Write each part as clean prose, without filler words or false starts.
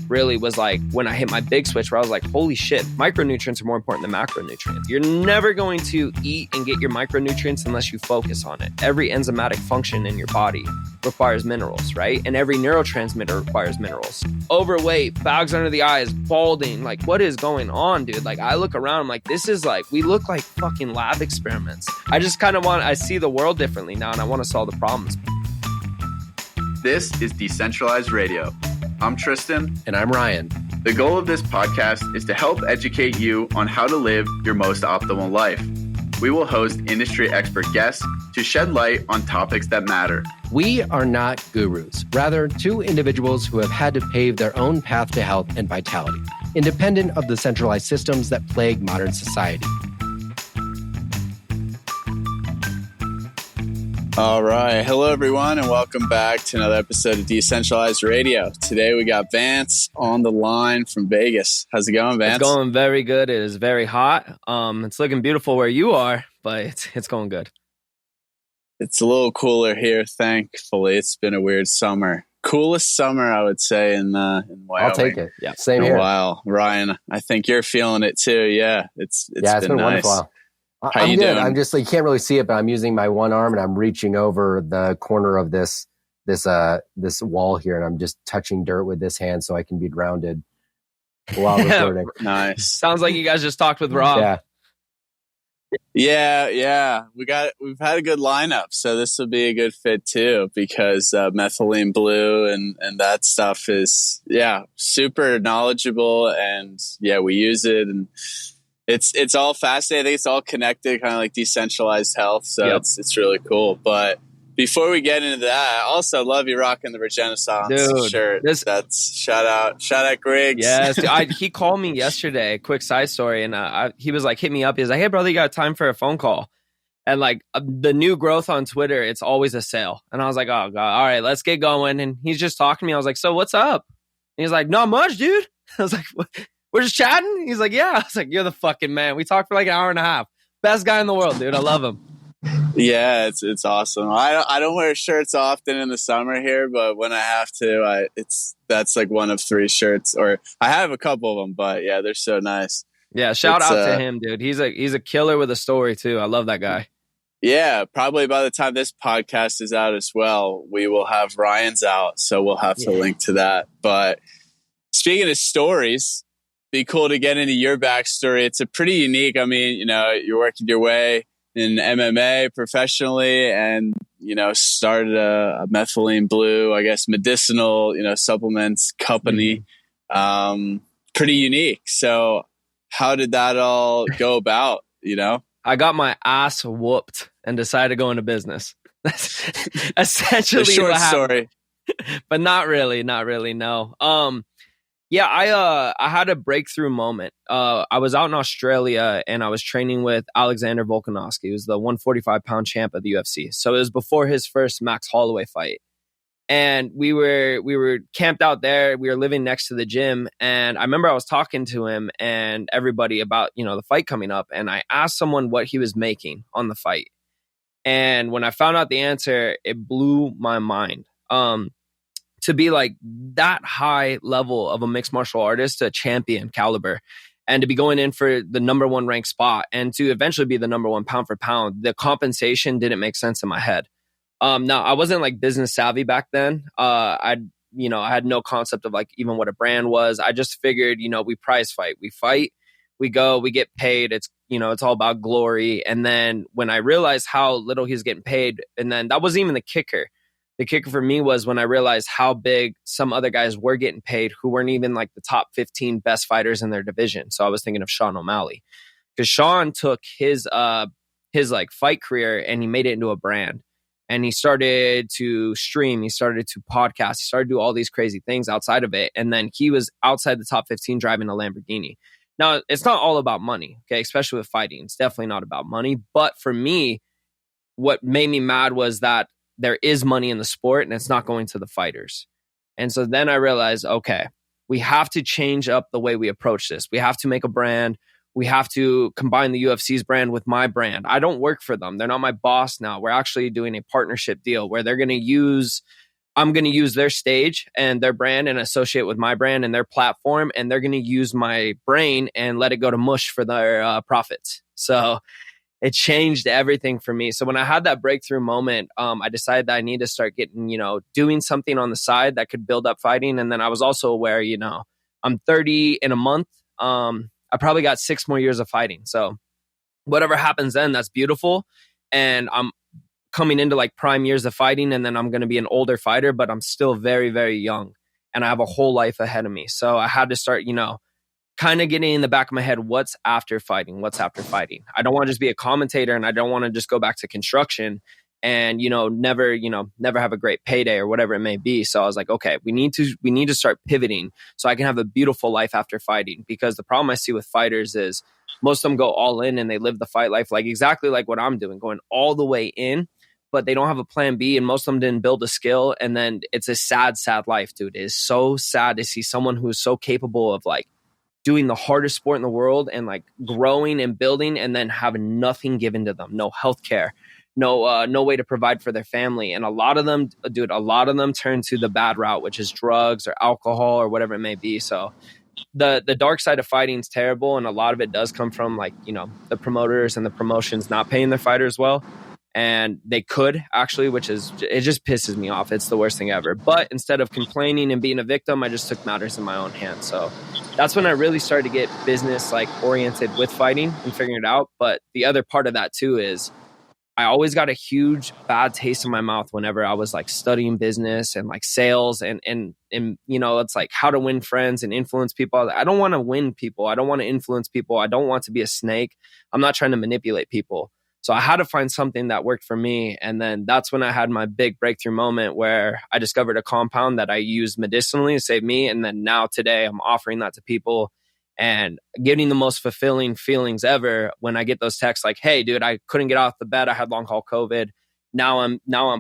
really was like when I hit my big switch where I was like, holy shit, micronutrients are more important than macronutrients. You're never going to eat and get your micronutrients unless you focus on it. Every enzymatic function in your body requires minerals, right? And every neurotransmitter requires minerals. Overweight, bags under the eyes, balding, like what is going on, dude? Like I look around, I'm like, this is like, we look like fucking lab experiments. I just kind of I see the world differently now and I want to solve the problems. This is Decentralized Radio. I'm Tristan. And I'm Ryan. The goal of this podcast is to help educate you on how to live your most optimal life. We will host industry expert guests to shed light on topics that matter. We are not gurus, rather two individuals who have had to pave their own path to health and vitality, independent of the centralized systems that plague modern society. All right. Hello, everyone, and welcome back to another episode of Decentralized Radio. Today, we got Vance on the line from Vegas. How's it going, Vance? It's going very good. It is very hot. It's looking beautiful where you are, but it's going good. It's a little cooler here, thankfully. It's been a weird summer. Coolest summer, I would say, in Wyoming. I'll take it. Yeah, same here. Wow, Ryan, I think you're feeling it too. Yeah, it's been nice. Wonderful. How I'm you good. doing? I'm just like, you can't really see it, but I'm using my one arm and I'm reaching over the corner of this wall here, and I'm just touching dirt with this hand so I can be grounded while recording. Nice. Sounds like you guys just talked with Rob. Yeah. We've had a good lineup, so this will be a good fit too, because Methylene Blue and that stuff is super knowledgeable, and we use it, and it's all fascinating. I think it's all connected, kind of like decentralized health. So it's really cool. But before we get into that, I also love you rocking the Regenaissance shirt. That's shout out Griggs. Yes, he called me yesterday. Quick side story, and he was like, hit me up. He was like, hey brother, you got time for a phone call? And like the new growth on Twitter, it's always a sale. And I was like, oh god, all right, let's get going. And he's just talking to me. I was like, so what's up? And he's like, not much, dude. I was like, what? We're just chatting? He's like, yeah. I was like, you're the fucking man. We talked for like an hour and a half. Best guy in the world, dude. I love him. Yeah, it's awesome. I don't wear shirts often in the summer here, but when I have to, that's like one of 3 shirts, or I have a couple of them, but yeah, they're so nice. Yeah, shout out to him, dude. He's a killer with a story too. I love that guy. Yeah, probably by the time this podcast is out as well, we will have Ryan's out, so we'll have to link to that. But speaking of stories, be cool to get into your backstory. It's a pretty unique. I mean, you're working your way in MMA professionally, and started a Methylene Blue, I guess, medicinal, supplements company. Pretty unique. So, how did that all go about? I got my ass whooped and decided to go into business. That's essentially the short what happened. story, but not really. No. I had a breakthrough moment. I was out in Australia and I was training with Alexander Volkanovski, who's the 145-pound champ of the UFC. So it was before his first Max Holloway fight. And we were camped out there. We were living next to the gym. And I remember I was talking to him and everybody about, the fight coming up. And I asked someone what he was making on the fight. And when I found out the answer, it blew my mind. To be like that high level of a mixed martial artist, a champion caliber, and to be going in for the number 1 ranked spot and to eventually be the number 1 pound for pound, the compensation didn't make sense in my head. Now I wasn't like business savvy back then. I had no concept of like even what a brand was. I just figured, we prize fight, we go, we get paid. It's all about glory. And then when I realized how little he's getting paid, and then that wasn't even the kicker. The kicker for me was when I realized how big some other guys were getting paid who weren't even like the top 15 best fighters in their division. So I was thinking of Sean O'Malley, because Sean took his like fight career and he made it into a brand, and he started to stream. He started to podcast. He started to do all these crazy things outside of it. And then he was outside the top 15 driving a Lamborghini. Now it's not all about money. Okay. Especially with fighting. It's definitely not about money. But for me, what made me mad was that there is money in the sport and it's not going to the fighters. And so then I realized, okay, we have to change up the way we approach this. We have to make a brand. We have to combine the UFC's brand with my brand. I don't work for them. They're not my boss now. We're actually doing a partnership deal where they're going to use I'm going to use their stage and their brand and associate with my brand and their platform, and they're going to use my brain and let it go to mush for their profits. So it changed everything for me. So when I had that breakthrough moment, I decided that I need to start getting, doing something on the side that could build up fighting. And then I was also aware, I'm 30 in a month. I probably got 6 more years of fighting. So whatever happens then, that's beautiful. And I'm coming into like prime years of fighting, and then I'm going to be an older fighter, but I'm still very, very young and I have a whole life ahead of me. So I had to start, kind of getting in the back of my head, what's after fighting? What's after fighting? I don't want to just be a commentator, and I don't want to just go back to construction and, never have a great payday or whatever it may be. So I was like, okay, we need to start pivoting so I can have a beautiful life after fighting. Because the problem I see with fighters is most of them go all in and they live the fight life, like exactly like what I'm doing, going all the way in, but they don't have a plan B, and most of them didn't build a skill. And then it's a sad, sad life, dude. It is so sad to see someone who's so capable of like doing the hardest sport in the world and like growing and building, and then having nothing given to them, no healthcare, no way to provide for their family. And a lot of them turn to the bad route, which is drugs or alcohol or whatever it may be. So the dark side of fighting is terrible, and a lot of it does come from like, the promoters and the promotions not paying their fighters well. And they could actually, it just pisses me off. It's the worst thing ever. But instead of complaining and being a victim, I just took matters in my own hands. So that's when I really started to get business like oriented with fighting and figuring it out. But the other part of that too is I always got a huge bad taste in my mouth whenever I was like studying business and like sales and it's like how to win friends and influence people. I don't want to win people. I don't want to influence people. I don't want to be a snake. I'm not trying to manipulate people. So I had to find something that worked for me. And then that's when I had my big breakthrough moment where I discovered a compound that I used medicinally to save me. And then now today I'm offering that to people and getting the most fulfilling feelings ever when I get those texts like, hey, dude, I couldn't get off the bed. I had long haul COVID. Now I'm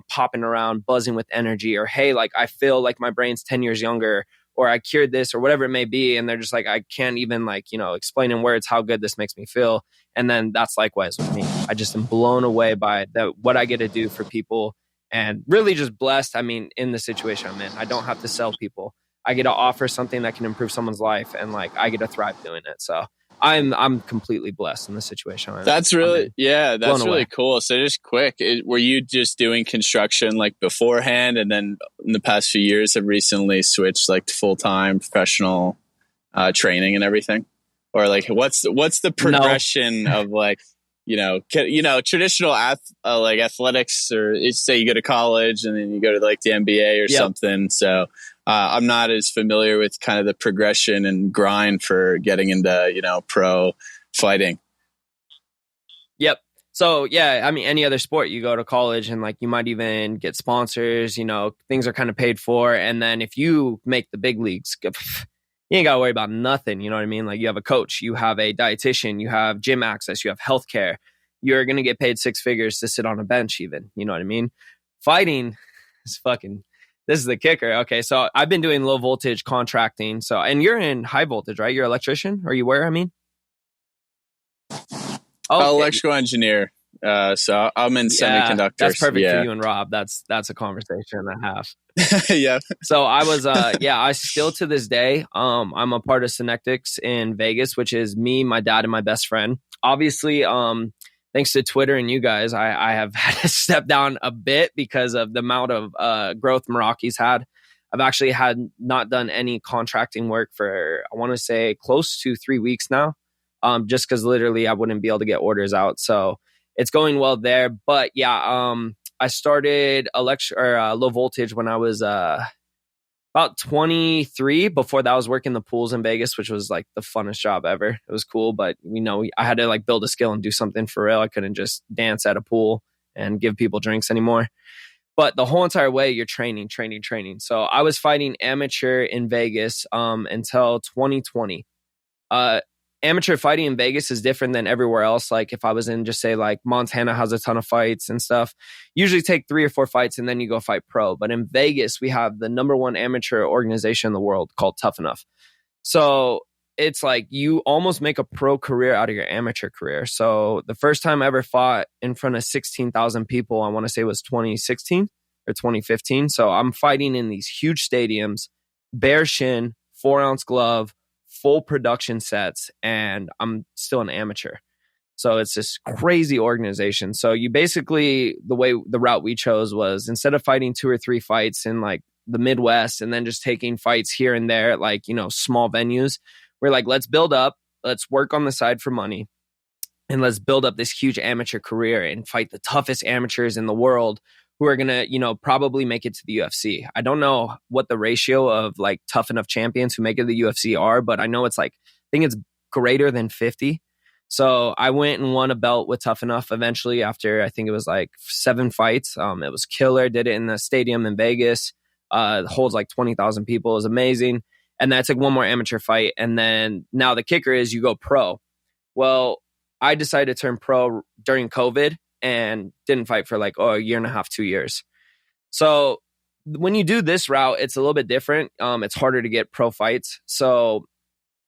popping around, buzzing with energy. Or, hey, like I feel like my brain's 10 years younger, or I cured this, or whatever it may be. And they're just like, I can't even explain in words how good this makes me feel. And then that's likewise with me. I just am blown away by what I get to do for people, and really just blessed. I mean, in the situation I'm in, I don't have to sell people. I get to offer something that can improve someone's life, and like I get to thrive doing it. So I'm completely blessed in the situation. That's really cool. So just quick, were you just doing construction like beforehand, and then in the past few years have recently switched like to full-time professional training and everything? Or like what's the progression of like, traditional like athletics, or say you go to college and then you go to like the NBA or something. So I'm not as familiar with kind of the progression and grind for getting into, pro fighting. Yep. So yeah, I mean, any other sport, you go to college and like you might even get sponsors, things are kind of paid for. And then if you make the big leagues, you ain't got to worry about nothing. You know what I mean? Like you have a coach, you have a dietitian, you have gym access, you have healthcare. You're going to get paid 6 figures to sit on a bench even. You know what I mean? Fighting is this is the kicker. Okay, so I've been doing low voltage contracting. So, and you're in high voltage, right? You're an electrician? Or you where, I mean? Electrical engineer. So I'm in semiconductors. That's perfect for you and Rob. That's a conversation and a half. Yeah. So I was, I still to this day, I'm a part of Synectics in Vegas, which is me, my dad, and my best friend. Obviously, thanks to Twitter and you guys, I have had to step down a bit because of the amount of growth Meraki's had. I've actually not done any contracting work for, I want to say, close to 3 weeks now, just because literally I wouldn't be able to get orders out. So it's going well there. But yeah, I started low voltage when I was about 23. Before that, I was working the pools in Vegas, which was like the funnest job ever. It was cool, but I had to like build a skill and do something for real. I couldn't just dance at a pool and give people drinks anymore. But the whole entire way, you're training. So I was fighting amateur in Vegas until 2020. Amateur fighting in Vegas is different than everywhere else. Like if I was in, just say like Montana has a ton of fights and stuff, usually take 3 or 4 fights and then you go fight pro. But in Vegas, we have the #1 amateur organization in the world called Tough Enough. So it's like you almost make a pro career out of your amateur career. So the first time I ever fought in front of 16,000 people, I want to say was 2016 or 2015. So I'm fighting in these huge stadiums, bare shin, 4-ounce glove, full production sets, and I'm still an amateur. So it's this crazy organization. So you basically, the route we chose was, instead of fighting 2 or 3 fights in like the Midwest and then just taking fights here and there at like, small venues, we're like, let's build up, let's work on the side for money, and let's build up this huge amateur career and fight the toughest amateurs in the world who are going to, probably make it to the UFC. I don't know what the ratio of like tough enough champions who make it to the UFC are, but I know it's like, I think it's greater than 50. So I went and won a belt with Tough Enough eventually after, I think it was like 7 fights. It was killer. Did it in the stadium in Vegas. It holds like 20,000 people. It was amazing. And then I took one more amateur fight. And then now the kicker is you go pro. Well, I decided to turn pro during COVID and didn't fight for like, a year and a half, 2 years. So when you do this route, it's a little bit different. It's harder to get pro fights. So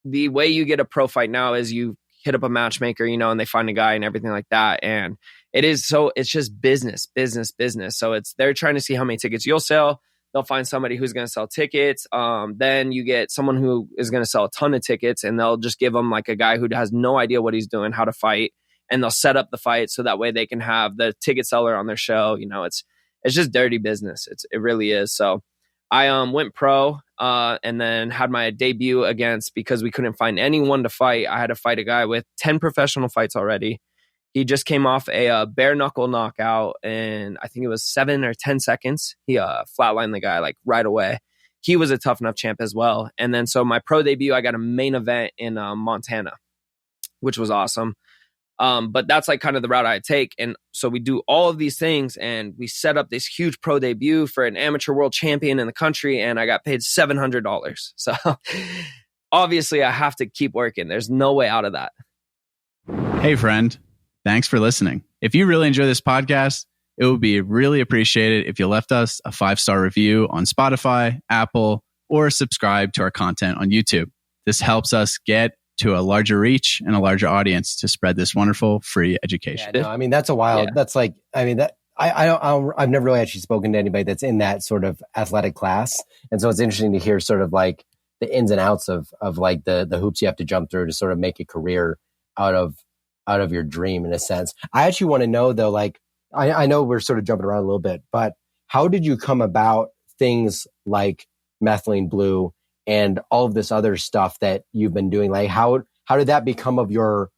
the way you get a pro fight now is you hit up a matchmaker, and they find a guy and everything like that. And it's just business. So they're trying to see how many tickets you'll sell. They'll find somebody who's going to sell tickets. Then you get someone who is going to sell a ton of tickets, and they'll just give them like a guy who has no idea what he's doing, how to fight. And they'll set up the fight so that way they can have the ticket seller on their show. It's just dirty business. It really is. So I went pro and then had my debut because we couldn't find anyone to fight. I had to fight a guy with 10 professional fights already. He just came off a bare knuckle knockout, and I think it was 7 or 10 seconds. He flatlined the guy like right away. He was a Tough Enough champ as well. And then so my pro debut, I got a main event in Montana, which was awesome. But that's like kind of the route I take. And so we do all of these things, and we set up this huge pro debut for an amateur world champion in the country, and I got paid $700. So obviously I have to keep working. There's no way out of that. Hey, friend. Thanks for listening. If you really enjoy this podcast, it would be really appreciated if you left us a 5-star review on Spotify, Apple, or subscribe to our content on YouTube. This helps us get to a larger reach and a larger audience to spread this wonderful free education. Yeah, no, that's a wild. Yeah. That's like, I've never really actually spoken to anybody that's in that sort of athletic class, and so it's interesting to hear sort of like the ins and outs of like the hoops you have to jump through to sort of make a career out of your dream, in a sense. I actually want to know though, like, I know we're sort of jumping around a little bit, but how did you come about things like Methylene Blue and all of this other stuff that you've been doing? Like, how did that become of your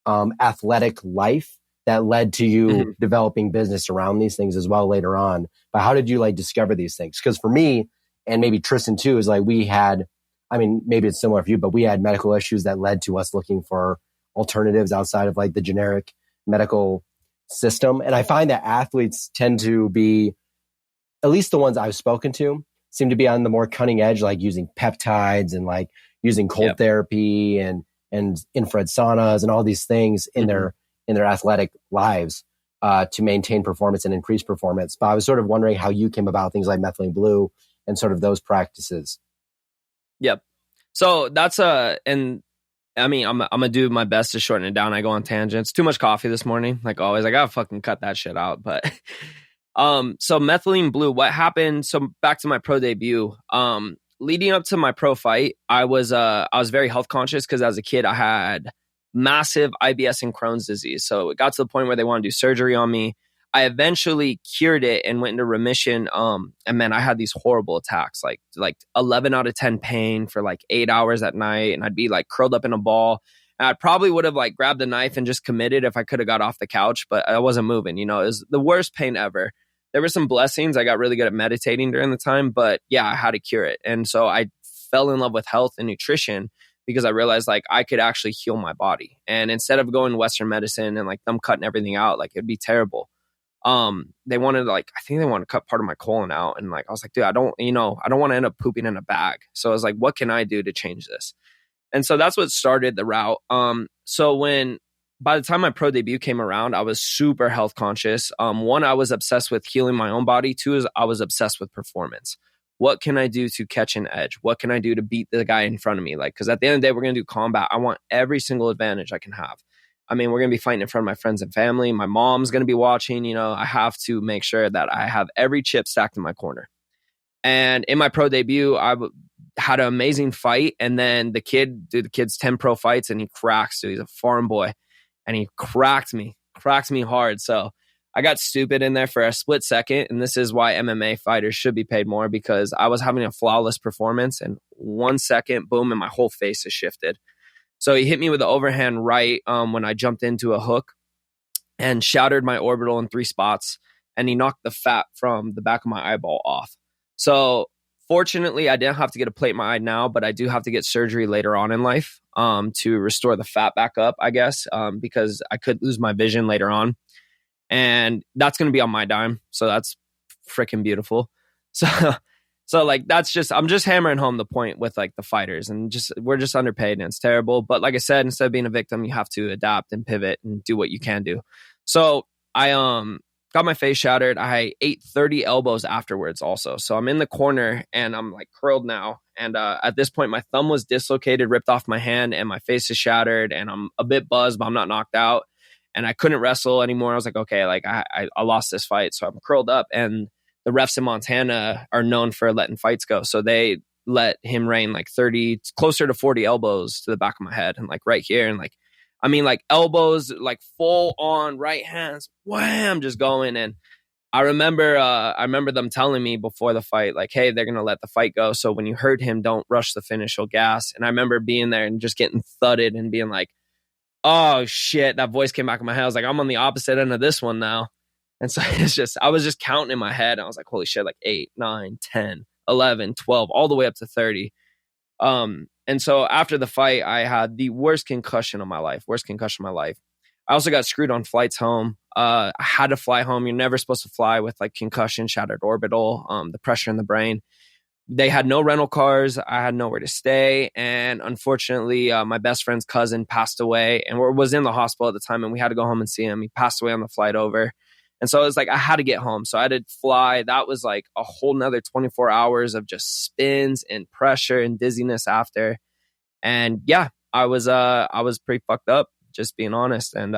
athletic life that led to you developing business around these things as well later on? But how did you like discover these things? Because for me, and maybe Tristan too, is like maybe it's similar for you, but we had medical issues that led to us looking for alternatives outside of like the generic medical system. And I find that athletes tend to be, at least the ones I've spoken to, seem to be on the more cutting edge, like using peptides and like using cold therapy and infrared saunas and all these things in their athletic lives to maintain performance and increase performance. But I was sort of wondering how you came about things like Methylene Blue and sort of those practices. Yep. So that's I'm gonna do my best to shorten it down. I go on tangents. Too much coffee this morning, like always. I gotta fucking cut that shit out. But so Methylene Blue, what happened? So back to my pro debut. Leading up to my pro fight, I was very health conscious because as a kid I had massive IBS and Crohn's disease. So it got to the point where they wanted to do surgery on me. I eventually cured it and went into remission. And man, I had these horrible attacks, like 11 out of 10 pain for like 8 hours at night. And I'd be like curled up in a ball. And I probably would have like grabbed a knife and just committed if I could have got off the couch, but I wasn't moving. It was the worst pain ever. There were some blessings. I got really good at meditating during the time, but yeah, I had to cure it. And so I fell in love with health and nutrition because I realized like I could actually heal my body. And instead of going Western medicine and like them cutting everything out, like it'd be terrible. They wanted I think they wanted to cut part of my colon out. And like, I was like, dude, I don't want to end up pooping in a bag. So I was like, what can I do to change this? And so that's what started the route. So by the time my pro debut came around, I was super health conscious. One, I was obsessed with healing my own body. Two is I was obsessed with performance. What can I do to catch an edge? What can I do to beat the guy in front of me? Like, cause at the end of the day, we're going to do combat. I want every single advantage I can have. I mean, we're going to be fighting in front of my friends and family. My mom's going to be watching. You know, I have to make sure that I have every chip stacked in my corner. And in my pro debut, had an amazing fight. And then the kid's 10 pro fights and he cracks. So he's a foreign boy and he cracked me hard. So I got stupid in there for a split second. And this is why MMA fighters should be paid more, because I was having a flawless performance and 1 second, boom, and my whole face has shifted. So he hit me with the overhand right when I jumped into a hook and shattered my orbital in 3 spots. And he knocked the fat from the back of my eyeball off. So fortunately, I didn't have to get a plate in my eye now, but I do have to get surgery later on in life to restore the fat back up, I guess, because I could lose my vision later on. And that's going to be on my dime. So that's freaking beautiful. So like, I'm just hammering home the point with like the fighters, and we're just underpaid and it's terrible. But like I said, instead of being a victim, you have to adapt and pivot and do what you can do. So I got my face shattered. I ate 30 elbows afterwards also. So I'm in the corner and I'm like curled now. And at this point, my thumb was dislocated, ripped off my hand, and my face is shattered. And I'm a bit buzzed, but I'm not knocked out. And I couldn't wrestle anymore. I was like, okay, like I lost this fight. So I'm curled up, and the refs in Montana are known for letting fights go. So they let him rain like 30, closer to 40 elbows to the back of my head and like right here. And like, I mean, like elbows, like full on right hands, wham, just going. And I remember them telling me before the fight, like, hey, they're going to let the fight go. So when you hurt him, don't rush the finish, he'll gas. And I remember being there and just getting thudded and being like, oh shit, that voice came back in my head. I was like, I'm on the opposite end of this one now. And so I was just counting in my head. I was like, holy shit, like 8, 9, 10, 11, 12, all the way up to 30. And so after the fight, I had the worst concussion of my life. I also got screwed on flights home. I had to fly home. You're never supposed to fly with like concussion, shattered orbital, the pressure in the brain. They had no rental cars. I had nowhere to stay. And unfortunately, my best friend's cousin passed away and was in the hospital at the time. And we had to go home and see him. He passed away on the flight over. And so it was like, I had to get home. So I had to fly. That was like a whole nother 24 hours of just spins and pressure and dizziness after. And yeah, I was pretty fucked up, just being honest. And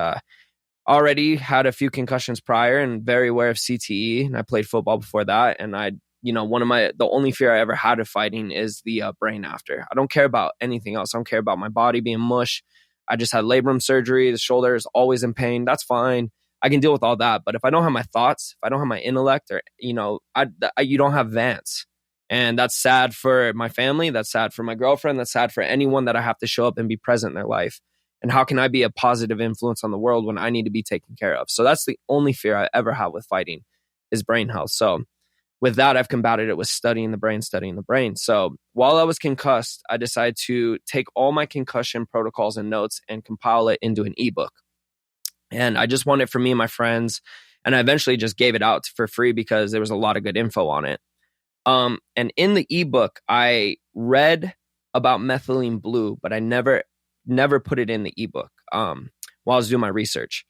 already had a few concussions prior and very aware of CTE. And I played football before that. And the only fear I ever had of fighting is the brain after. I don't care about anything else. I don't care about my body being mush. I just had labrum surgery. The shoulder is always in pain. That's fine. I can deal with all that. But if I don't have my thoughts, if I don't have my intellect, or, you don't have Vance. And that's sad for my family. That's sad for my girlfriend. That's sad for anyone that I have to show up and be present in their life. And how can I be a positive influence on the world when I need to be taken care of? So that's the only fear I ever have with fighting is brain health. So with that, I've combated it with studying the brain. So while I was concussed, I decided to take all my concussion protocols and notes and compile it into an ebook. And I just wanted it for me and my friends. And I eventually just gave it out for free because there was a lot of good info on it. And in the ebook, I read about methylene blue, but I never put it in the ebook while I was doing my research.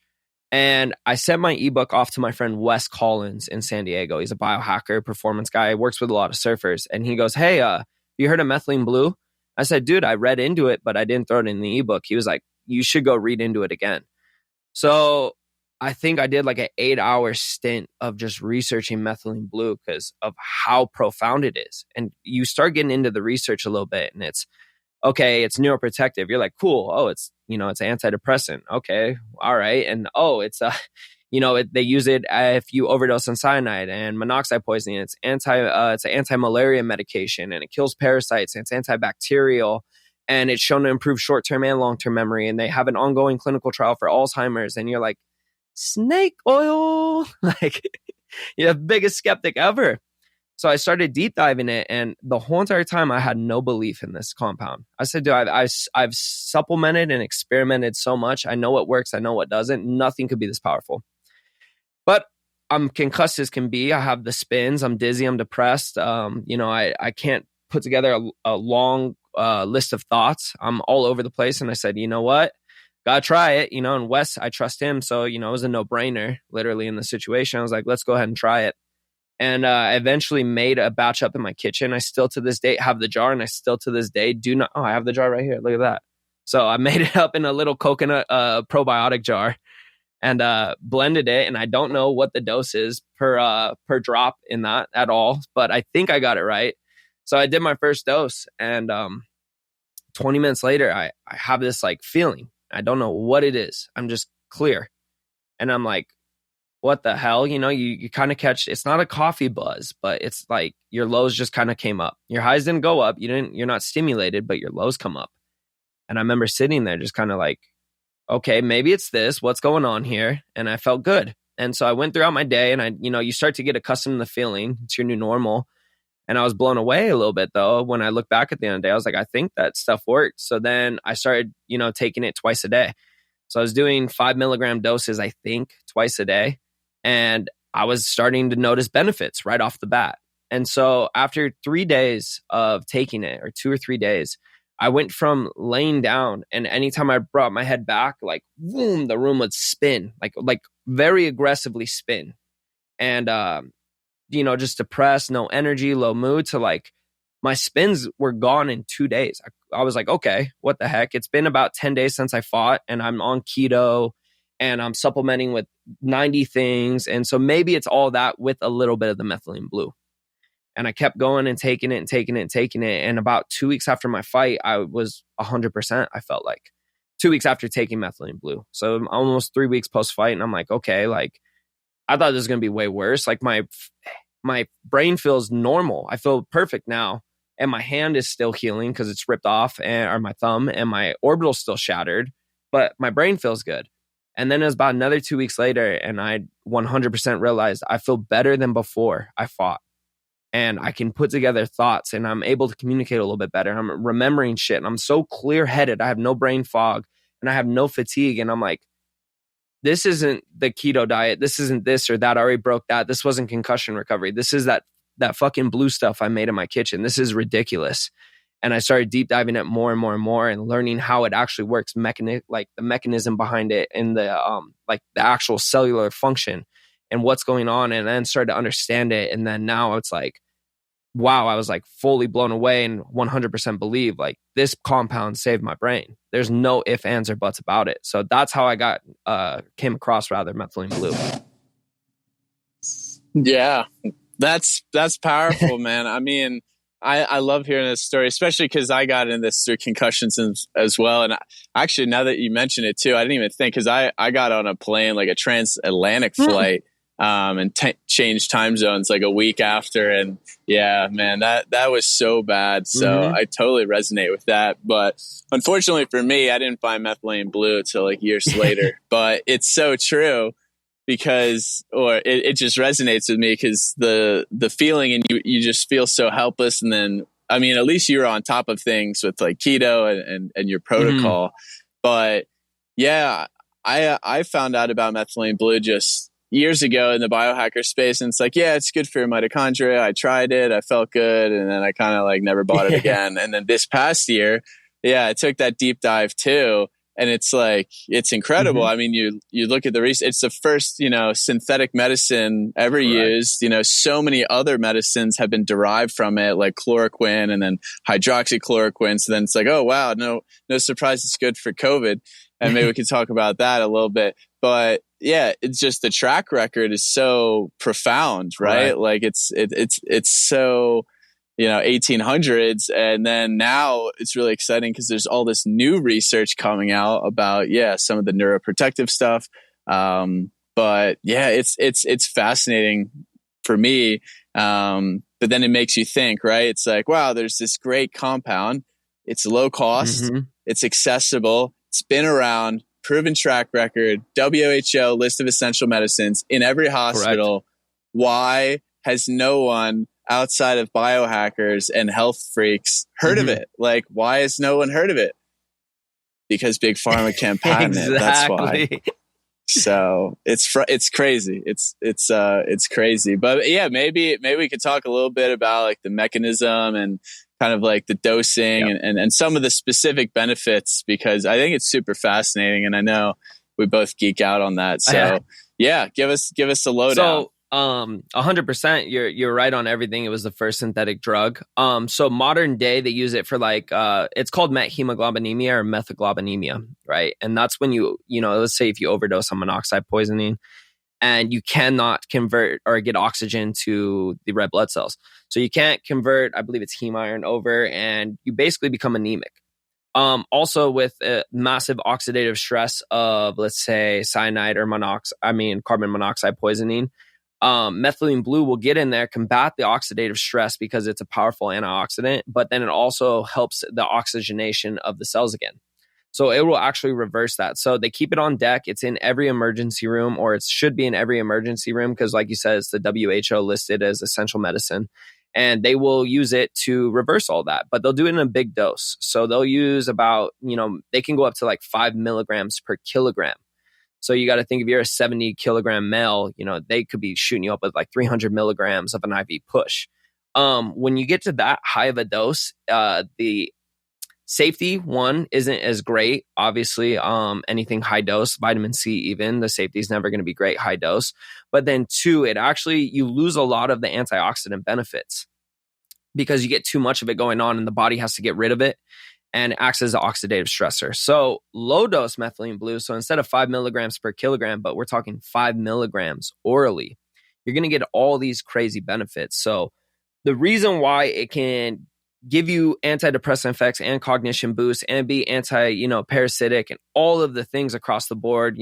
And I sent my ebook off to my friend Wes Collins in San Diego. He's a biohacker, performance guy, works with a lot of surfers. And he goes, hey, you heard of methylene blue? I said, dude, I read into it, but I didn't throw it in the ebook. He was like, you should go read into it again. So I think I did like an 8-hour stint of just researching methylene blue because of how profound it is. And you start getting into the research a little bit and it's, okay, it's neuroprotective. You're like, cool. Oh, it's antidepressant. Okay. All right. And it's they use it if you overdose on cyanide and monoxide poisoning. It's an anti-malaria medication and it kills parasites and it's antibacterial. And it's shown to improve short-term and long-term memory. And they have an ongoing clinical trial for Alzheimer's. And you're like, snake oil? Like, you're the biggest skeptic ever. So I started deep diving it. And the whole entire time, I had no belief in this compound. I said, dude, I've supplemented and experimented so much. I know what works. I know what doesn't. Nothing could be this powerful. But I'm concussed as can be. I have the spins. I'm dizzy. I'm depressed. I can't put together a long list of thoughts. I'm all over the place. And I said, you know what? Gotta try it. And Wes, I trust him. So, it was a no-brainer, literally, in the situation. I was like, let's go ahead and try it. And I eventually made a batch up in my kitchen. I still to this day have the jar, and I still to this day do not. Oh, I have the jar right here. Look at that. So I made it up in a little coconut probiotic jar and blended it. And I don't know what the dose is per drop in that at all, but I think I got it right. So I did my first dose, and 20 minutes later, I have this like feeling. I don't know what it is. I'm just clear. And I'm like, what the hell? You know, you kind of catch, it's not a coffee buzz, but it's like your lows just kind of came up. Your highs didn't go up. You're not stimulated, but your lows come up. And I remember sitting there just kind of like, okay, maybe it's this. What's going on here? And I felt good. And so I went throughout my day, and you start to get accustomed to the feeling. It's your new normal. And I was blown away a little bit, though. When I look back at the end of the day, I was like, I think that stuff worked. So then I started, taking it twice a day. So I was doing 5 milligram doses, I think, twice a day. And I was starting to notice benefits right off the bat. And so after 3 days of taking it, or 2 or 3 days, I went from laying down, and anytime I brought my head back, like, boom, the room would spin, like very aggressively spin. And, just depressed, no energy, low mood, to like my spins were gone in 2 days. I was like, okay, what the heck? It's been about 10 days since I fought, and I'm on keto, and I'm supplementing with 90 things. And so maybe it's all that with a little bit of the methylene blue. And I kept going and taking it and taking it and taking it. And about 2 weeks after my fight, I was 100%, I felt like. 2 weeks after taking methylene blue. So almost 3 weeks post-fight. And I'm like, okay, like, I thought this was going to be way worse. Like my brain feels normal. I feel perfect now. And my hand is still healing because it's ripped off, or my thumb, and my orbital's still shattered. But my brain feels good. And then it was about another 2 weeks later, and I 100% realized I feel better than before I fought. And I can put together thoughts, and I'm able to communicate a little bit better. I'm remembering shit, and I'm so clear-headed. I have no brain fog, and I have no fatigue. And I'm like, this isn't the keto diet. This isn't this or that. I already broke that. This wasn't concussion recovery. This is that fucking blue stuff I made in my kitchen. This is ridiculous. And I started deep diving it more and more and more, and learning how it actually works, like the mechanism behind it, and the like the actual cellular function and what's going on. And then started to understand it. And then now it's like, wow, I was like fully blown away and 100% believe like this compound saved my brain. There's no ifs, ands, or buts about it. So that's how I came across methylene blue. Yeah, that's powerful, man. I mean, I love hearing this story, especially because I got in this through concussions as well. And actually, now that you mention it too, I didn't even think, because I got on a plane, like a transatlantic flight, and changed time zones like a week after. And yeah, man, that was so bad. So I totally resonate with that. But unfortunately for me, I didn't find methylene blue till like years later. But it's so true. Because, or it just resonates with me, because the feeling, and you just feel so helpless. And then, I mean, at least you're on top of things with like keto and your protocol. But yeah, I found out about methylene blue just years ago in the biohacker space. And it's like, yeah, it's good for your mitochondria. I tried it. I felt good. And then I kind of like never bought it again. And then this past year, I took that deep dive too. And it's like, it's incredible. I mean, you look at the research, it's the first, synthetic medicine ever used. So many other medicines have been derived from it, like chloroquine and then hydroxychloroquine. So then it's like, oh, wow, no surprise it's good for COVID. And maybe we can talk about that a little bit. But yeah, it's just the track record is so profound, right? Like it's so, 1800s. And then now it's really exciting because there's all this new research coming out about, some of the neuroprotective stuff. But yeah, it's fascinating for me. But then it makes you think, right? It's like, wow, there's this great compound. It's low cost. It's accessible. It's been around, proven track record, WHO list of essential medicines in every hospital. Why has no one outside of biohackers and health freaks heard of it? Like, why has no one heard of it? Because big pharma can't patent it. That's why. So it's crazy. It's crazy. But yeah, maybe we could talk a little bit about like the mechanism and kind of like the dosing and some of the specific benefits, because I think it's super fascinating, and I know we both geek out on that. So yeah, give us a lowdown. So 100%. You're right on everything. It was the first synthetic drug. So modern day they use it for like it's called methemoglobinemia or methaglobinemia, right? And that's when let's say if you overdose on monoxide poisoning and you cannot convert or get oxygen to the red blood cells. So you can't convert, I believe it's heme iron over, and you basically become anemic. Also with massive oxidative stress of, let's say, cyanide or carbon monoxide poisoning, methylene blue will get in there, combat the oxidative stress because it's a powerful antioxidant, but then it also helps the oxygenation of the cells again. So it will actually reverse that. So they keep it on deck. It's in every emergency room, or it should be in every emergency room because, like you said, it's the WHO listed as essential medicine. And they will use it to reverse all that, but they'll do it in a big dose. So they'll use about, they can go up to like 5 milligrams per kilogram. So you got to think if you're a 70 kilogram male, they could be shooting you up with like 300 milligrams of an IV push. When you get to that high of a dose, the safety, one, isn't as great. Obviously, anything high dose, vitamin C even, the safety is never going to be great high dose. But then two, you lose a lot of the antioxidant benefits because you get too much of it going on and the body has to get rid of it and it acts as an oxidative stressor. So low dose methylene blue, so instead of 5 milligrams per kilogram, but we're talking 5 milligrams orally, you're going to get all these crazy benefits. So the reason why it can give you antidepressant effects and cognition boosts and be parasitic and all of the things across the board,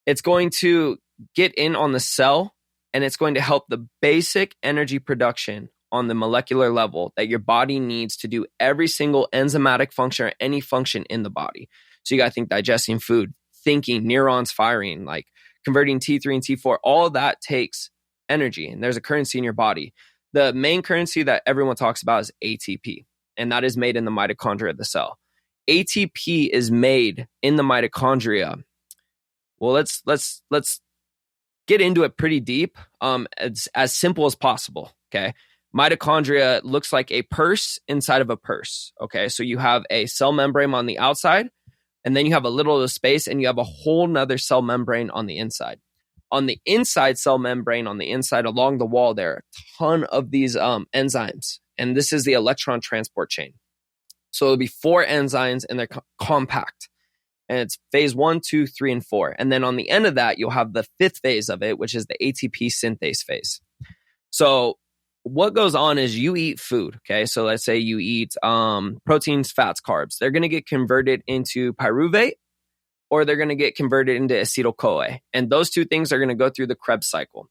it's going to get in on the cell and it's going to help the basic energy production on the molecular level that your body needs to do every single enzymatic function or any function in the body. So you got to think digesting food, thinking, neurons firing, like converting T3 and T4, all of that takes energy and there's a currency in your body. The main currency that everyone talks about is ATP, and that is made in the mitochondria of the cell. ATP is made in the mitochondria. Well, let's get into it pretty deep. It's as simple as possible. Okay, mitochondria looks like a purse inside of a purse. Okay, so you have a cell membrane on the outside, and then you have a little space, and you have a whole nother cell membrane on the inside. On the inside cell membrane, on the inside along the wall, there are a ton of these enzymes. And this is the electron transport chain. So it'll be 4 enzymes and they're compact. And it's phase 1, 2, 3, and 4. And then on the end of that, you'll have the 5th phase of it, which is the ATP synthase phase. So what goes on is you eat food. Okay. So let's say you eat proteins, fats, carbs. They're going to get converted into pyruvate, or they're going to get converted into acetyl-CoA. And those two things are going to go through the Krebs cycle.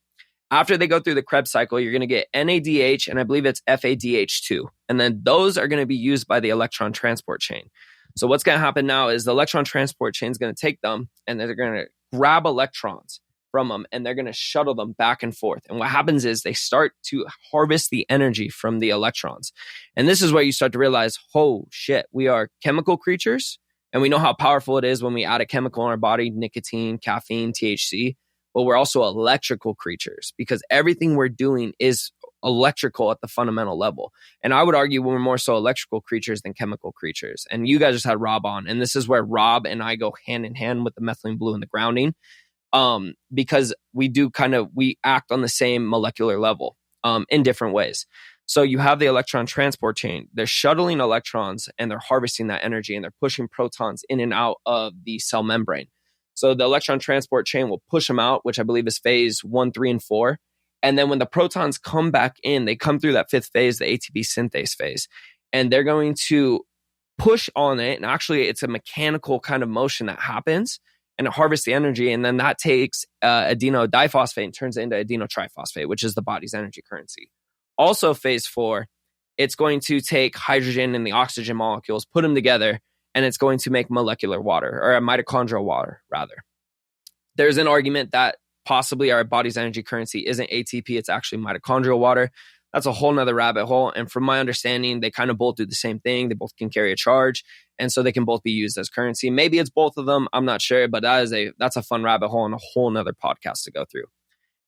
After they go through the Krebs cycle, you're going to get NADH, and I believe it's FADH2. And then those are going to be used by the electron transport chain. So what's going to happen now is the electron transport chain is going to take them, and they're going to grab electrons from them, and they're going to shuttle them back and forth. And what happens is they start to harvest the energy from the electrons. And this is where you start to realize, oh shit, we are chemical creatures. And we know how powerful it is when we add a chemical in our body, nicotine, caffeine, THC, but we're also electrical creatures because everything we're doing is electrical at the fundamental level. And I would argue we're more so electrical creatures than chemical creatures. And you guys just had Rob on, and this is where Rob and I go hand in hand with the methylene blue and the grounding, because we act on the same molecular level in different ways. So you have the electron transport chain. They're shuttling electrons and they're harvesting that energy and they're pushing protons in and out of the cell membrane. So the electron transport chain will push them out, which I believe is phase 1, 3, and 4. And then when the protons come back in, they come through that 5th phase, the ATP synthase phase, and they're going to push on it. And actually, it's a mechanical kind of motion that happens and it harvests the energy. And then that takes adeno-diphosphate and turns it into adeno-triphosphate, which is the body's energy currency. Also, phase 4, it's going to take hydrogen and the oxygen molecules, put them together, and it's going to make molecular water, or a mitochondrial water, rather. There's an argument that possibly our body's energy currency isn't ATP, it's actually mitochondrial water. That's a whole nother rabbit hole. And from my understanding, they kind of both do the same thing. They both can carry a charge. And so they can both be used as currency. Maybe it's both of them. I'm not sure, but that's a fun rabbit hole and a whole nother podcast to go through.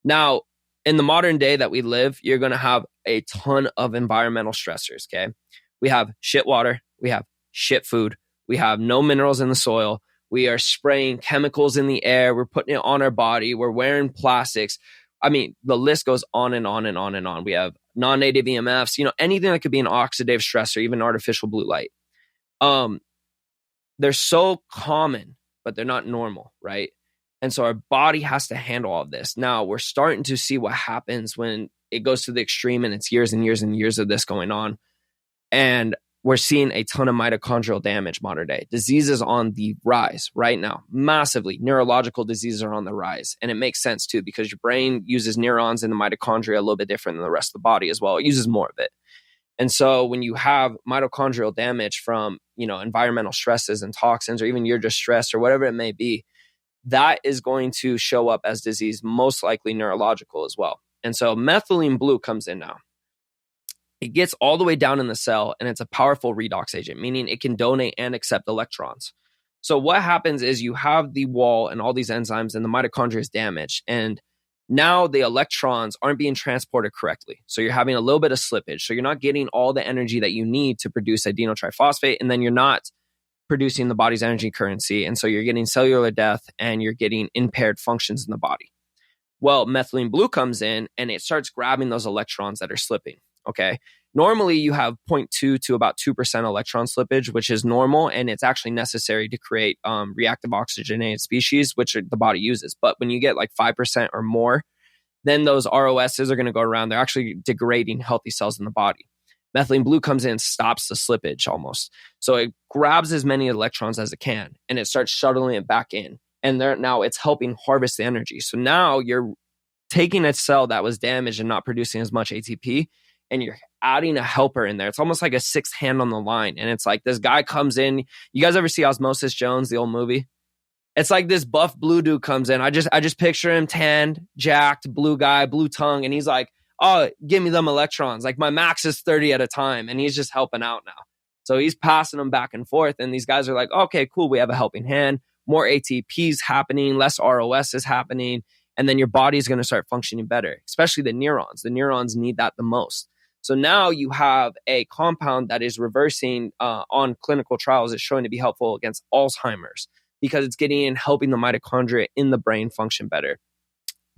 Now, in the modern day that we live, you're going to have a ton of environmental stressors, okay? We have shit water. We have shit food. We have no minerals in the soil. We are spraying chemicals in the air. We're putting it on our body. We're wearing plastics. I mean, the list goes on and on and on and on. We have non-native EMFs, anything that could be an oxidative stress or even artificial blue light. They're so common, but they're not normal, right? And so our body has to handle all of this. Now we're starting to see what happens when it goes to the extreme and it's years and years and years of this going on. And we're seeing a ton of mitochondrial damage modern day. Diseases on the rise right now, massively. Neurological diseases are on the rise. And it makes sense too, because your brain uses neurons in the mitochondria a little bit different than the rest of the body as well. It uses more of it. And so when you have mitochondrial damage from, environmental stresses and toxins, or even you're just stressed or whatever it may be, that is going to show up as disease, most likely neurological as well. And so methylene blue comes in now. It gets all the way down in the cell, and it's a powerful redox agent, meaning it can donate and accept electrons. So what happens is you have the wall and all these enzymes, and the mitochondria is damaged. And now the electrons aren't being transported correctly. So you're having a little bit of slippage. So you're not getting all the energy that you need to produce adenotriphosphate, and then you're not producing the body's energy currency. And so you're getting cellular death and you're getting impaired functions in the body. Well, methylene blue comes in and it starts grabbing those electrons that are slipping. Okay. Normally you have 0.2 to about 2% electron slippage, which is normal. And it's actually necessary to create reactive oxygenated species, which the body uses. But when you get like 5% or more, then those ROSs are going to go around. They're actually degrading healthy cells in the body. Methylene blue comes in and stops the slippage almost. So it grabs as many electrons as it can and it starts shuttling it back in. And now it's helping harvest the energy. So now you're taking a cell that was damaged and not producing as much ATP, and you're adding a helper in there. It's almost like a sixth hand on the line. And it's like this guy comes in. You guys ever see Osmosis Jones, the old movie? It's like this buff blue dude comes in. I just picture him tanned, jacked, blue guy, blue tongue. And he's like, oh, give me them electrons. Like my max is 30 at a time. And he's just helping out now. So he's passing them back and forth. And these guys are like, okay, cool. We have a helping hand. More ATPs happening, less ROS is happening. And then your body's going to start functioning better, especially the neurons. The neurons need that the most. So now you have a compound that is reversing on clinical trials. It's showing to be helpful against Alzheimer's because it's getting in, helping the mitochondria in the brain function better.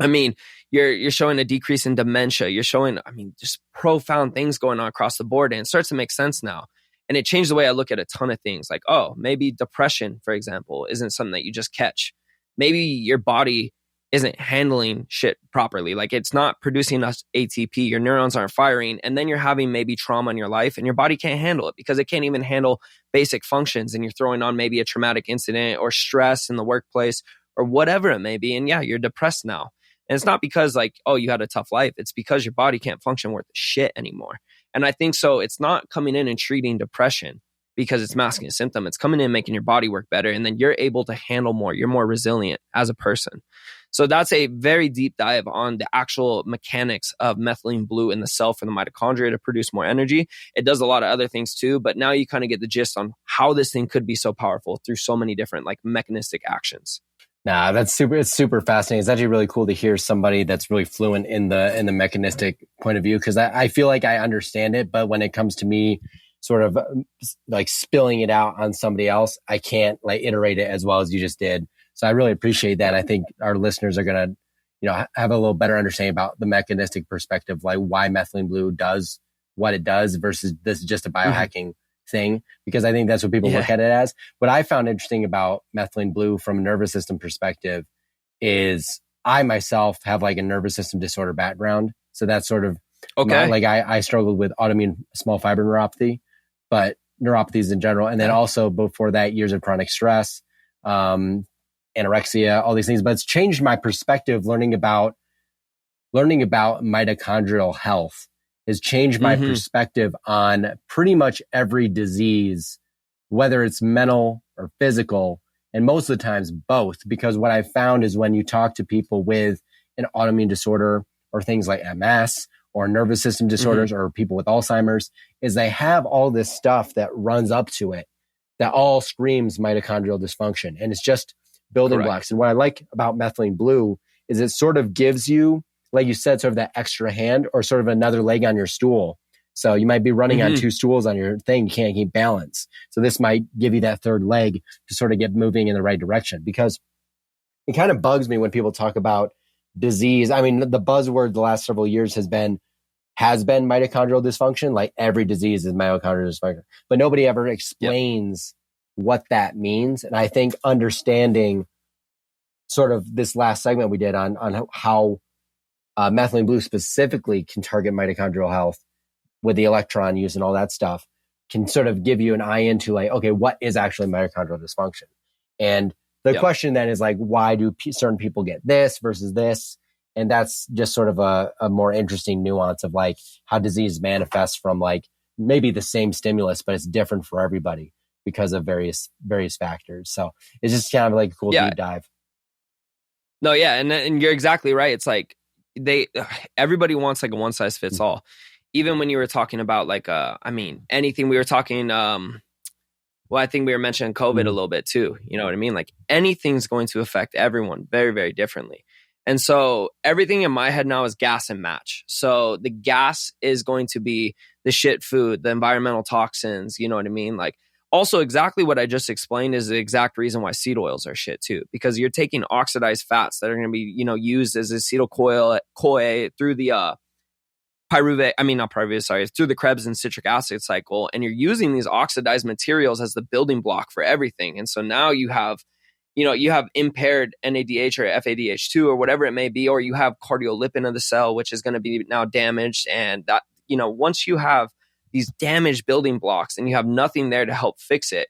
I mean, you're showing a decrease in dementia. You're showing, just profound things going on across the board. And it starts to make sense now. And it changed the way I look at a ton of things. Like, oh, maybe depression, for example, isn't something that you just catch. Maybe your body isn't handling shit properly. Like it's not producing enough ATP. Your neurons aren't firing. And then you're having maybe trauma in your life and your body can't handle it because it can't even handle basic functions. And you're throwing on maybe a traumatic incident or stress in the workplace or whatever it may be. And yeah, you're depressed now. And it's not because like, oh, you had a tough life. It's because your body can't function worth shit anymore. And I think so it's not coming in and treating depression because it's masking a symptom. It's coming in, making your body work better. And then you're able to handle more. You're more resilient as a person. So that's a very deep dive on the actual mechanics of methylene blue in the cell for the mitochondria to produce more energy. It does a lot of other things too, but now you kind of get the gist on how this thing could be so powerful through so many different like mechanistic actions. Nah, it's super fascinating. It's actually really cool to hear somebody that's really fluent in the mechanistic point of view, because I feel like I understand it, but when it comes to me sort of like spilling it out on somebody else, I can't like iterate it as well as you just did. So I really appreciate that. I think our listeners are going to, have a little better understanding about the mechanistic perspective, like why methylene blue does what it does versus this is just a biohacking thing, because I think that's what people look at it as. What I found interesting about methylene blue from a nervous system perspective is I myself have like a nervous system disorder background. So that's sort of like I struggled with autoimmune small fiber neuropathy, but neuropathies in general. And then also before that, years of chronic stress, anorexia, all these things. But it's changed my perspective learning about mitochondrial health. Has changed my perspective on pretty much every disease, whether it's mental or physical, and most of the times both, because what I found is when you talk to people with an autoimmune disorder or things like MS or nervous system disorders or people with Alzheimer's, is they have all this stuff that runs up to it that all screams mitochondrial dysfunction. And it's just building blocks. And what I like about methylene blue is it sort of gives you, like you said, sort of that extra hand or sort of another leg on your stool. So you might be running on two stools on your thing. You can't keep balance. So this might give you that third leg to sort of get moving in the right direction, because it kind of bugs me when people talk about disease. I mean, the buzzword the last several years has been mitochondrial dysfunction. Like every disease is mitochondrial dysfunction, but nobody ever explains what that means. And I think understanding sort of this last segment we did on how methylene blue specifically can target mitochondrial health with the electron use and all that stuff can sort of give you an eye into like, okay, what is actually mitochondrial dysfunction? And the question then is like, why do certain people get this versus this? And that's just sort of a more interesting nuance of like how disease manifests from like maybe the same stimulus, but it's different for everybody because of various factors. So it's just kind of like a cool deep dive. No, yeah. And you're exactly right. It's like everybody wants like a one size fits all. Even when you were talking about like, I mean, anything we were talking, well, I think we were mentioning COVID a little bit too. You know what I mean? Like anything's going to affect everyone very, very differently. And so everything in my head now is gas and match. So the gas is going to be the shit food, the environmental toxins, you know what I mean? Like also exactly what I just explained is the exact reason why seed oils are shit too, because you're taking oxidized fats that are going to be, you know, used as acetyl-CoA through the through the Krebs and citric acid cycle. And you're using these oxidized materials as the building block for everything. And so now you have impaired NADH or FADH2 or whatever it may be, or you have cardiolipin of the cell, which is going to be now damaged. And that, you know, once you have these damaged building blocks and you have nothing there to help fix it,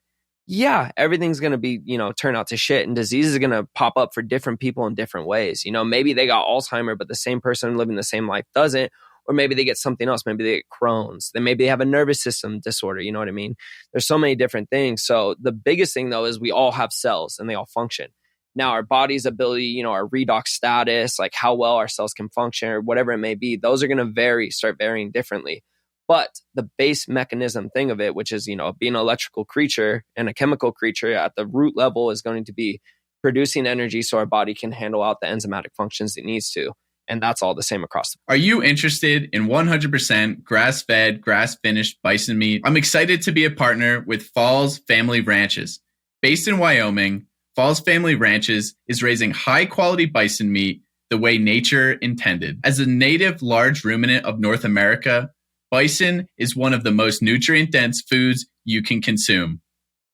everything's going to be, you know, turn out to shit, and diseases are going to pop up for different people in different ways. You know, maybe they got Alzheimer, but the same person living the same life doesn't. Or maybe they get something else. Maybe they get Crohn's. Then maybe they have a nervous system disorder. You know what I mean? There's so many different things. So the biggest thing though is we all have cells and they all function. Now our body's ability, you know, our redox status, like how well our cells can function or whatever it may be, those are going to start varying differently. But the base mechanism thing of it, which is, you know, being an electrical creature and a chemical creature at the root level, is going to be producing energy so our body can handle out the enzymatic functions it needs to. And that's all the same across the board. Are you interested in 100% grass-fed, grass-finished bison meat? I'm excited to be a partner with Falls Family Ranches. Based in Wyoming, Falls Family Ranches is raising high-quality bison meat the way nature intended. As a native large ruminant of North America, bison is one of the most nutrient-dense foods you can consume.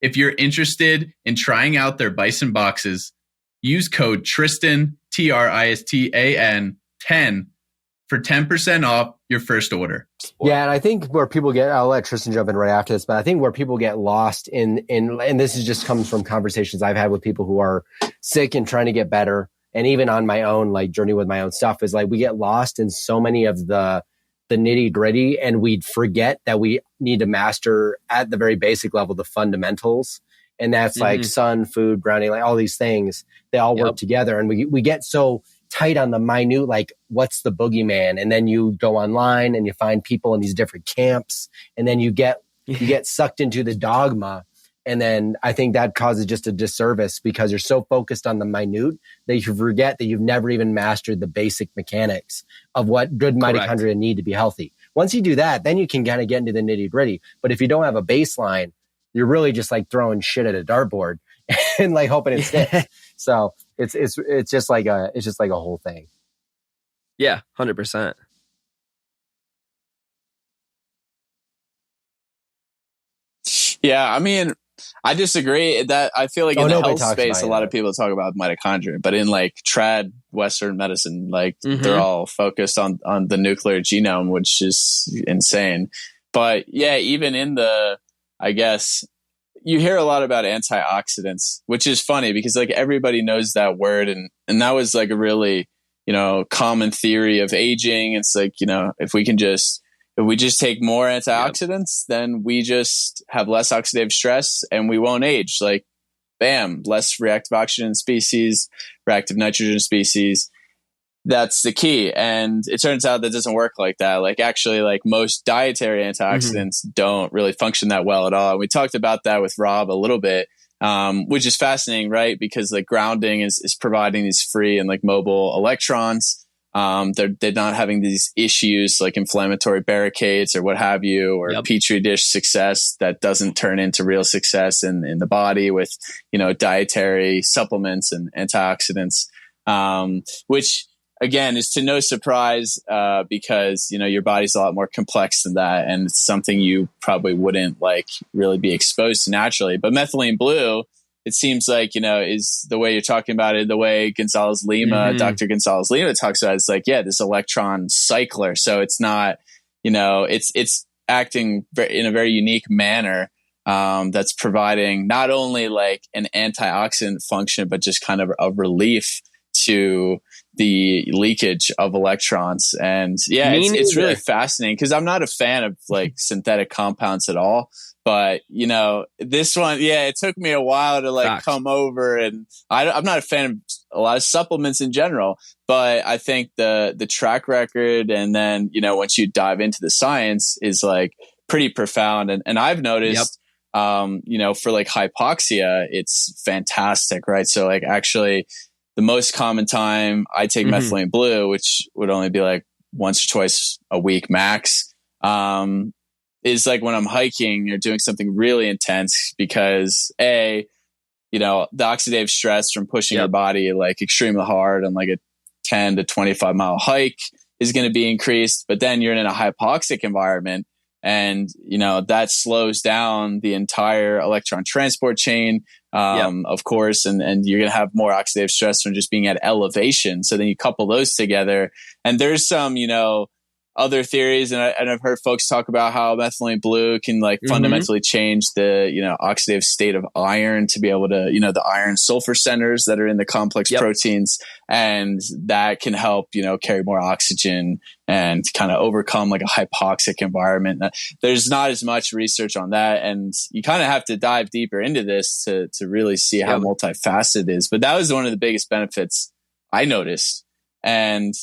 If you're interested in trying out their bison boxes, use code Tristan, Tristan, 10 for 10% off your first order. Yeah, and I think where people get, I'll let Tristan jump in right after this, but I think where people get lost in and this is just comes from conversations I've had with people who are sick and trying to get better, and even on my own like journey with my own stuff, is like we get lost in so many of the nitty gritty, and we forget that we need to master at the very basic level the fundamentals. And that's like sun, food, grounding, like all these things, they all work together. And we get so tight on the minute, like what's the boogeyman? And then you go online and you find people in these different camps, and then you get sucked into the dogma. And then I think that causes just a disservice because you're so focused on the minute that you forget that you've never even mastered the basic mechanics of what good mitochondria need to be healthy. Once you do that, then you can kind of get into the nitty gritty. But if you don't have a baseline, you're really just like throwing shit at a dartboard and like hoping it sticks. So it's just like a whole thing. Yeah, 100%. Yeah, I mean, I disagree. That I feel like in the health space, a lot of people talk about mitochondria, but in like trad Western medicine, like they're all focused on the nuclear genome, which is insane. But yeah, even in the, I guess, you hear a lot about antioxidants, which is funny because like everybody knows that word. And that was like a really, you know, common theory of aging. It's like, you know, if we just take more antioxidants, then we just have less oxidative stress and we won't age. Like, bam, less reactive oxygen species, reactive nitrogen species. That's the key. And it turns out that doesn't work like that. Like actually, like most dietary antioxidants don't really function that well at all. And we talked about that with Rob a little bit, which is fascinating, right? Because like grounding is providing these free and like mobile electrons. They're not having these issues like inflammatory barricades or what have you, or petri dish success that doesn't turn into real success in the body with, you know, dietary supplements and antioxidants, which again, is to no surprise because, you know, your body's a lot more complex than that. And it's something you probably wouldn't like really be exposed to naturally. But methylene blue, it seems like, you know, is the way you're talking about it, the way Gonzalez Lima, Dr. Gonzalez Lima talks about it, it's like, yeah, this electron cycler. So it's not, you know, it's acting in a very unique manner that's providing not only like an antioxidant function, but just kind of a relief to the leakage of electrons. And yeah, it's really fascinating because I'm not a fan of like synthetic compounds at all. But, you know, this one, yeah, it took me a while to like come over, and I'm not a fan of a lot of supplements in general, but I think the track record, and then, you know, once you dive into the science, is like pretty profound. And I've noticed, you know, for like hypoxia, it's fantastic, right? So like actually the most common time I take methylene blue, which would only be like once or twice a week max, is like when I'm hiking or doing something really intense, because you know, the oxidative stress from pushing your body like extremely hard on like a 10 to 25 mile hike is going to be increased. But then you're in a hypoxic environment, and, you know, that slows down the entire electron transport chain, of course, and you're going to have more oxidative stress from just being at elevation. So then you couple those together, and there's some, you know, other theories, and I've heard folks talk about how methylene blue can like fundamentally change the, you know, oxidative state of iron to be able to, you know, the iron sulfur centers that are in the complex proteins, and that can help, you know, carry more oxygen and kind of overcome like a hypoxic environment. There's not as much research on that, and you kind of have to dive deeper into this to really see how multifaceted it is. But that was one of the biggest benefits I noticed. And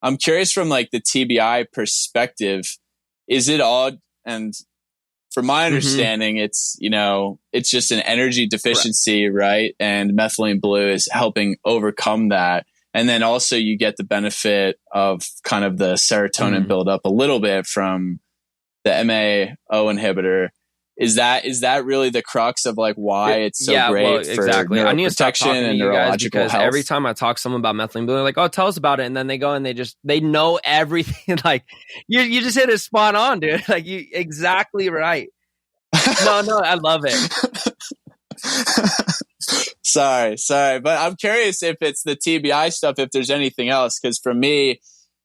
I'm curious from like the TBI perspective, is it odd? And from my understanding, it's, you know, it's just an energy deficiency, right? And methylene blue is helping overcome that. And then also you get the benefit of kind of the serotonin buildup a little bit from the MAO inhibitor. Is that really the crux of like why it's so great for neuroprotection I need to stop talking to and you guys, neurological because health? every time I talk to someone about methylene blue, they're like, "Oh, tell us about it," and then they go and they know everything. Like you just hit it spot on, dude. Like you exactly right. No, I love it. Sorry, but I'm curious if it's the TBI stuff, if there's anything else, because for me,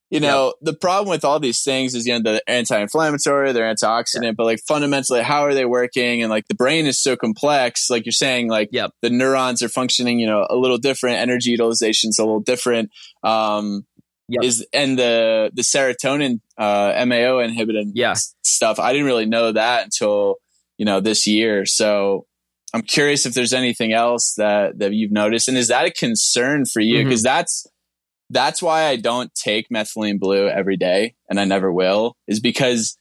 you know, the problem with all these things is, you know, they're anti-inflammatory, they're antioxidant, but like fundamentally, how are they working? And like the brain is so complex, like you're saying, like the neurons are functioning, you know, a little different, energy utilization's a little different. And the serotonin MAO inhibiting stuff, I didn't really know that until, you know, this year. So I'm curious if there's anything else that you've noticed, and is that a concern for you? Because that's why I don't take methylene blue every day, and I never will, is because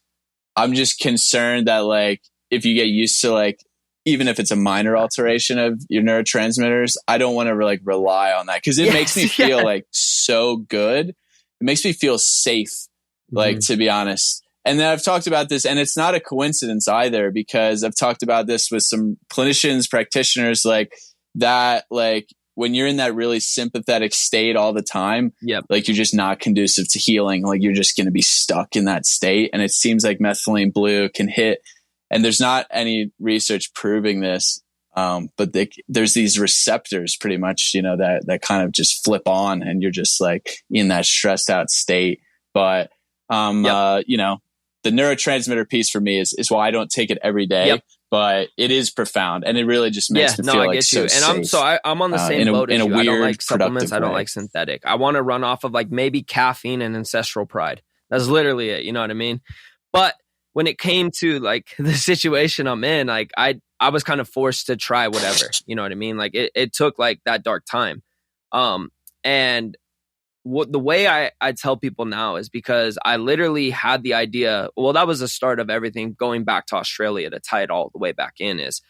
I'm just concerned that like if you get used to like, even if it's a minor alteration of your neurotransmitters, I don't want to like rely on that, because it makes me feel like so good. It makes me feel safe, like to be honest. And then I've talked about this, and it's not a coincidence either, because I've talked about this with some clinicians, practitioners, like that, like when you're in that really sympathetic state all the time, like you're just not conducive to healing. Like you're just going to be stuck in that state. And it seems like methylene blue can hit, and there's not any research proving this, but there's these receptors pretty much, you know, that kind of just flip on, and you're just like in that stressed out state. But, you know, the neurotransmitter piece for me is why I don't take it every day. But it is profound, and it really just makes me feel I like get so you. And safe. I'm on the same boat as you. I don't like supplements. I don't way. like synthetic. I want to run off of like maybe caffeine and ancestral pride. That's literally it. You know what I mean? But when it came to like the situation I'm in, like I was kind of forced to try whatever. You know what I mean? Like it took like that dark time. And the way I tell people now is because I literally had the idea. Well, that was the start of everything going back to Australia to tie it all the way back in. Is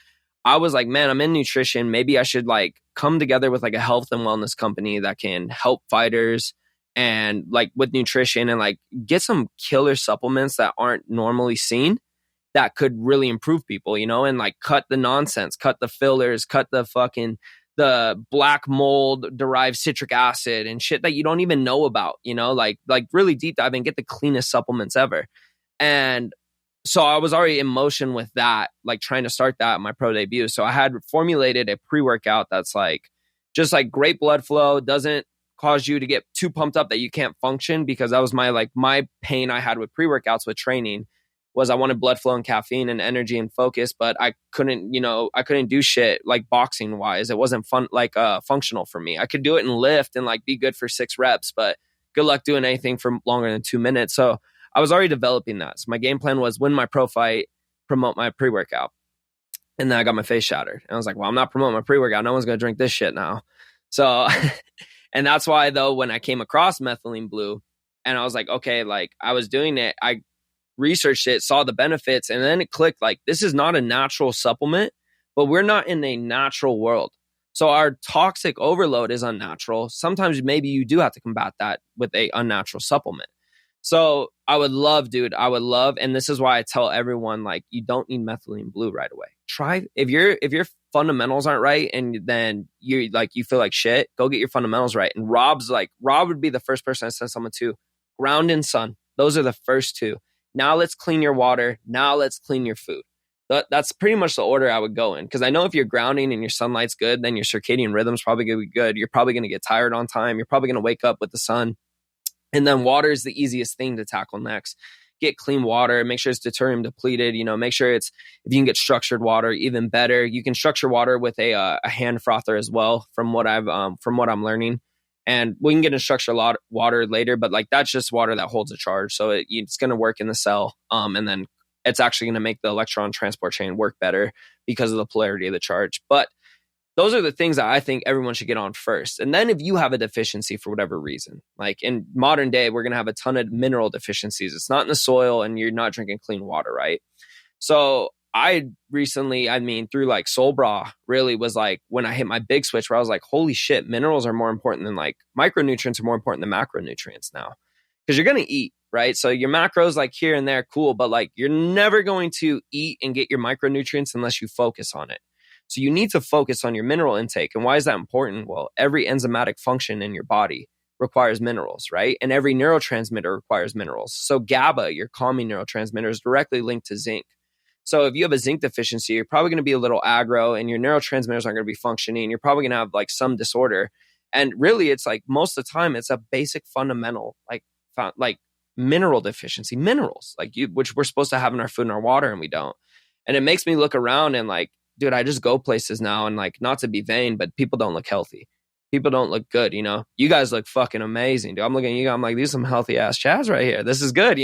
I was like, man, I'm in nutrition. Maybe I should like come together with like a health and wellness company that can help fighters and like with nutrition, and like get some killer supplements that aren't normally seen that could really improve people, you know, and like cut the nonsense, cut the fillers, cut the fucking the black mold derived citric acid and shit that you don't even know about, like really deep dive and get the cleanest supplements ever. And so I was already in motion with that, like trying to start that at my pro debut. So I had formulated a pre-workout that's like just like great blood flow, doesn't cause you to get too pumped up that you can't function, because that was my pain I had with pre-workouts with training was I wanted blood flow and caffeine and energy and focus, but I couldn't do shit like boxing wise. It wasn't fun, functional for me. I could do it and lift and like be good for 6 reps, but good luck doing anything for longer than 2 minutes. So I was already developing that. So my game plan was win my pro fight, promote my pre-workout. And then I got my face shattered. And I was like, well, I'm not promoting my pre-workout. No one's going to drink this shit now. So, and that's why though, when I came across Methylene Blue and I was like, okay, like I was doing it, I researched it, saw the benefits, and then it clicked like, this is not a natural supplement, but we're not in a natural world. So our toxic overload is unnatural. Sometimes maybe you do have to combat that with a unnatural supplement. So I would love, and this is why I tell everyone, like, you don't need Methylene Blue right away. Try, if your fundamentals aren't right and then you feel like shit, go get your fundamentals right. And Rob would be the first person I send someone to. Ground and sun. Those are the first 2. Now let's clean your water. Now let's clean your food. That's pretty much the order I would go in. Because I know if you're grounding and your sunlight's good, then your circadian rhythm's probably going to be good. You're probably going to get tired on time. You're probably going to wake up with the sun. And then water is the easiest thing to tackle next. Get clean water. Make sure it's deuterium depleted. Make sure if you can get structured water, even better. You can structure water with a hand frother as well, from what I'm learning. And we can get in structured water later, but like that's just water that holds a charge. So it's going to work in the cell. And then it's actually going to make the electron transport chain work better because of the polarity of the charge. But those are the things that I think everyone should get on first. And then if you have a deficiency for whatever reason, like in modern day, we're going to have a ton of mineral deficiencies. It's not in the soil and you're not drinking clean water, right? So I recently, through like Soul Bra, really was like when I hit my big switch where I was like, holy shit, minerals are more important than like micronutrients are more important than macronutrients now. Because you're going to eat, right? So your macros like here and there, cool. But like you're never going to eat and get your micronutrients unless you focus on it. So you need to focus on your mineral intake. And why is that important? Well, every enzymatic function in your body requires minerals, right? And every neurotransmitter requires minerals. So GABA, your calming neurotransmitter, is directly linked to zinc. So if you have a zinc deficiency, you're probably going to be a little aggro and your neurotransmitters aren't going to be functioning. You're probably going to have like some disorder. And really, it's like most of the time, it's a basic fundamental, like mineral deficiency, minerals, which we're supposed to have in our food and our water, and we don't. And it makes me look around and like, dude, I just go places now and like, not to be vain, but people don't look healthy. People don't look good, You guys look fucking amazing, dude. I'm looking at you, I'm like, these are some healthy ass chads right here. This is good,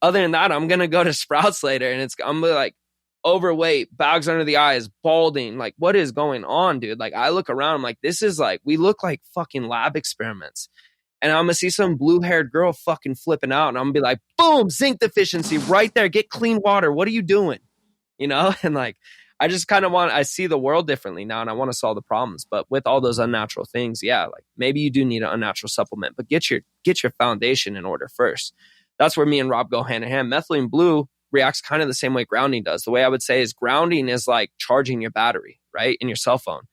Other than that, I'm going to go to Sprouts later and I'm like overweight, bags under the eyes, balding. Like, what is going on, dude? Like, I look around, I'm like, this is like, we look like fucking lab experiments. And I'm going to see some blue-haired girl fucking flipping out. And I'm going to be like, boom, zinc deficiency right there. Get clean water. What are you doing? And like, I just kind of I see the world differently now and I want to solve the problems. But with all those unnatural things, yeah, like maybe you do need an unnatural supplement, but get your foundation in order first. That's where me and Rob go hand in hand. Methylene Blue reacts kind of the same way grounding does. The way I would say is grounding is like charging your battery, right? In your cell phone.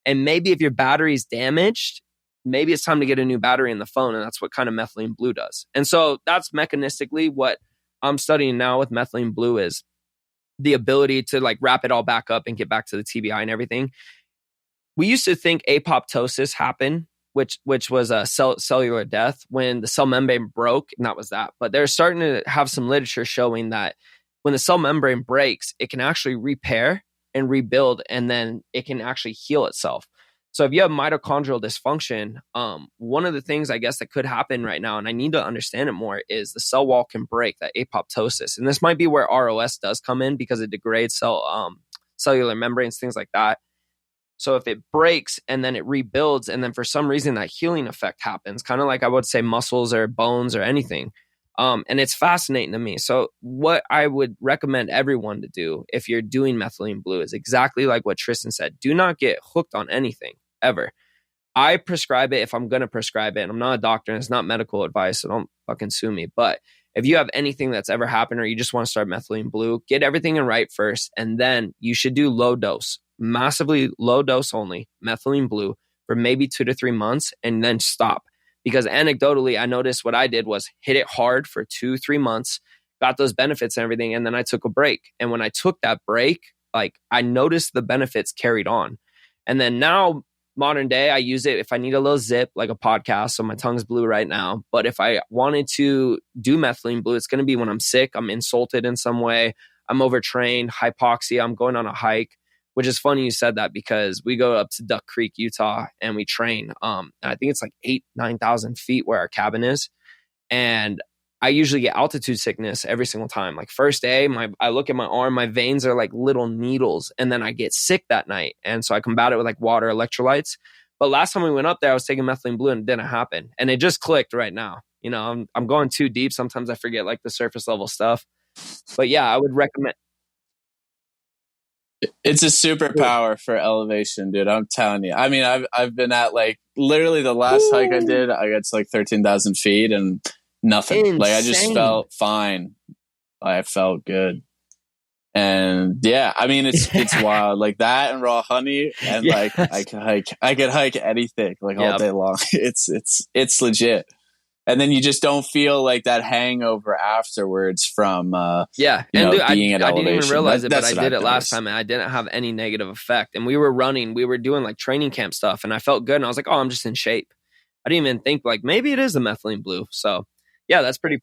And maybe if your battery is damaged, maybe it's time to get a new battery in the phone. And that's what kind of Methylene Blue does. And so that's mechanistically what I'm studying now with Methylene Blue is the ability to like wrap it all back up and get back to the TBI and everything. We used to think apoptosis happened, which was a cellular death when the cell membrane broke, and that was that. But they're starting to have some literature showing that when the cell membrane breaks, it can actually repair and rebuild, and then it can actually heal itself. So if you have mitochondrial dysfunction, one of the things I guess that could happen right now, and I need to understand it more, is the cell wall can break, that apoptosis. And this might be where ROS does come in because it degrades cellular membranes, things like that. So if it breaks and then it rebuilds, and then for some reason that healing effect happens, kind of like I would say muscles or bones or anything. And it's fascinating to me. So what I would recommend everyone to do if you're doing Methylene Blue is exactly like what Tristan said. Do not get hooked on anything ever. I prescribe it if I'm going to prescribe it. And I'm not a doctor and it's not medical advice, so don't fucking sue me. But if you have anything that's ever happened or you just want to start Methylene Blue, get everything in right first. And then you should do low dose. massively low dose only, methylene blue, for maybe 2 to 3 months and then stop. Because anecdotally, I noticed what I did was hit it hard for 2-3 months, got those benefits and everything, and then I took a break. And when I took that break, like I noticed the benefits carried on. And then now, modern day, I use it if I need a little zip, like a podcast. So my tongue's blue right now. But if I wanted to do methylene blue, it's going to be when I'm sick, I'm insulted in some way, I'm overtrained, hypoxia, I'm going on a hike. Which is funny you said that, because we go up to Duck Creek, Utah, and we train. And I think it's like 8,000-9,000 feet where our cabin is. And I usually get altitude sickness every single time. Like first day, I look at my arm, my veins are like little needles, and then I get sick that night. And so I combat it with like water, electrolytes. But last time we went up there, I was taking methylene blue and it didn't happen. And it just clicked right now. You know, I'm going too deep. Sometimes I forget like the surface level stuff. But yeah, I would recommend. It's a superpower for elevation, dude. I'm telling you. I mean, I've been at like literally the last hike I did, I got to like 13,000 feet and nothing. Insane. Like I just felt fine. I felt good. And yeah, I mean, it's wild. Like that and raw honey, and like I could hike anything like all day long. It's legit. And then you just don't feel like that hangover afterwards from and dude, being at elevation. I didn't even realize it, but I did it last time and I didn't have any negative effect. And we were running, we were doing like training camp stuff, and I felt good. And I was like, oh, I'm just in shape. I didn't even think like maybe it is the methylene blue. So yeah, that's pretty.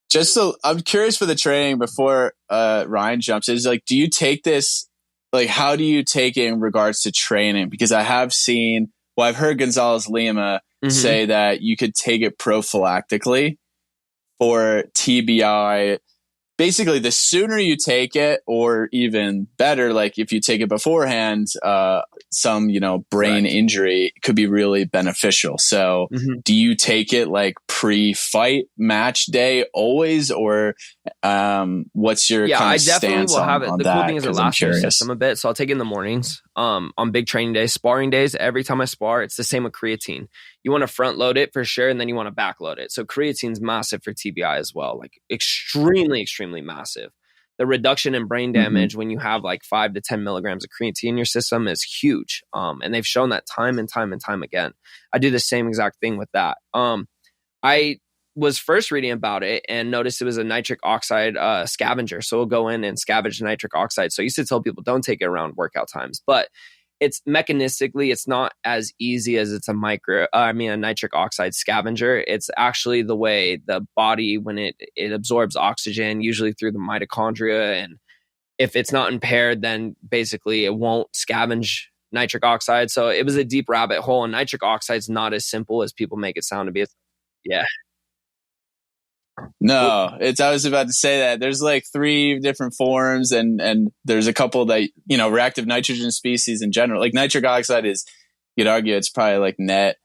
Just so I'm curious for the training before Ryan jumps in, is like, do you take this, like, how do you take it in regards to training? Because I have seen, I've heard Gonzalez Lima say that you could take it prophylactically for TBI. Basically, the sooner you take it, or even better, like if you take it beforehand, some, brain injury could be really beneficial. So do you take it like pre-fight match day always, or what's your kind of stance on that? I definitely will have it. The cool thing is it lasts your system a bit. So I'll take it in the mornings on big training days, sparring days. Every time I spar, it's the same with creatine. You want to front load it for sure, and then you want to back load it. So creatine's massive for TBI as well, like extremely, extremely massive. The reduction in brain damage when you have like 5 to 10 milligrams of creatine in your system is huge. And they've shown that time and time and time again. I do the same exact thing with that. I was first reading about it and noticed it was a nitric oxide scavenger. So we'll go in and scavenge nitric oxide. So I used to tell people don't take it around workout times, but it's mechanistically, it's not as easy as it's a nitric oxide scavenger. It's actually the way the body, when it absorbs oxygen, usually through the mitochondria. And if it's not impaired, then basically it won't scavenge nitric oxide. So it was a deep rabbit hole, and nitric oxide is not as simple as people make it sound to be. Yeah. No, I was about to say that there's like 3 different forms, and there's a couple that, reactive nitrogen species in general, like nitric oxide is, you'd argue it's probably like net.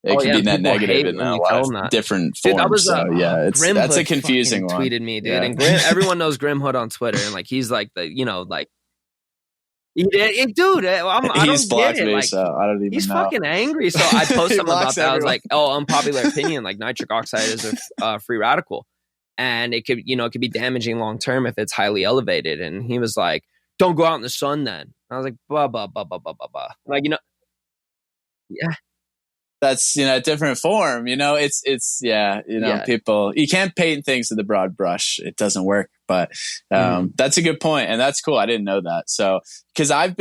It can be net negative in a lot of different forms. That was that's a confusing one. Tweeted me, dude. Yeah. And everyone knows Grim Hood on Twitter, and like, he's like the, like, dude, he's blocked me, like, so I don't even know. He's fucking angry. So I post something about that. Everyone. I was like, unpopular opinion, like nitric oxide is a free radical. And it could, it could be damaging long term if it's highly elevated. And he was like, don't go out in the sun then. I was like, blah, blah, blah, blah, blah, blah, blah. Like, yeah. That's, a different form, people, you can't paint things with a broad brush. It doesn't work. But that's a good point. And that's cool. I didn't know that. So, because I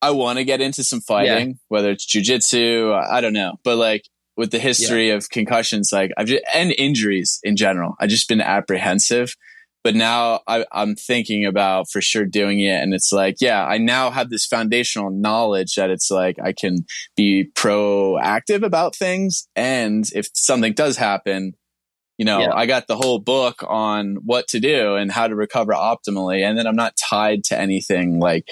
want to get into some fighting, whether it's jujitsu, I don't know. But like, with the history of concussions, like and injuries in general, I've just been apprehensive. But now I'm thinking about for sure doing it. And it's like, I now have this foundational knowledge that it's like I can be proactive about things. And if something does happen, I got the whole book on what to do and how to recover optimally. And then I'm not tied to anything like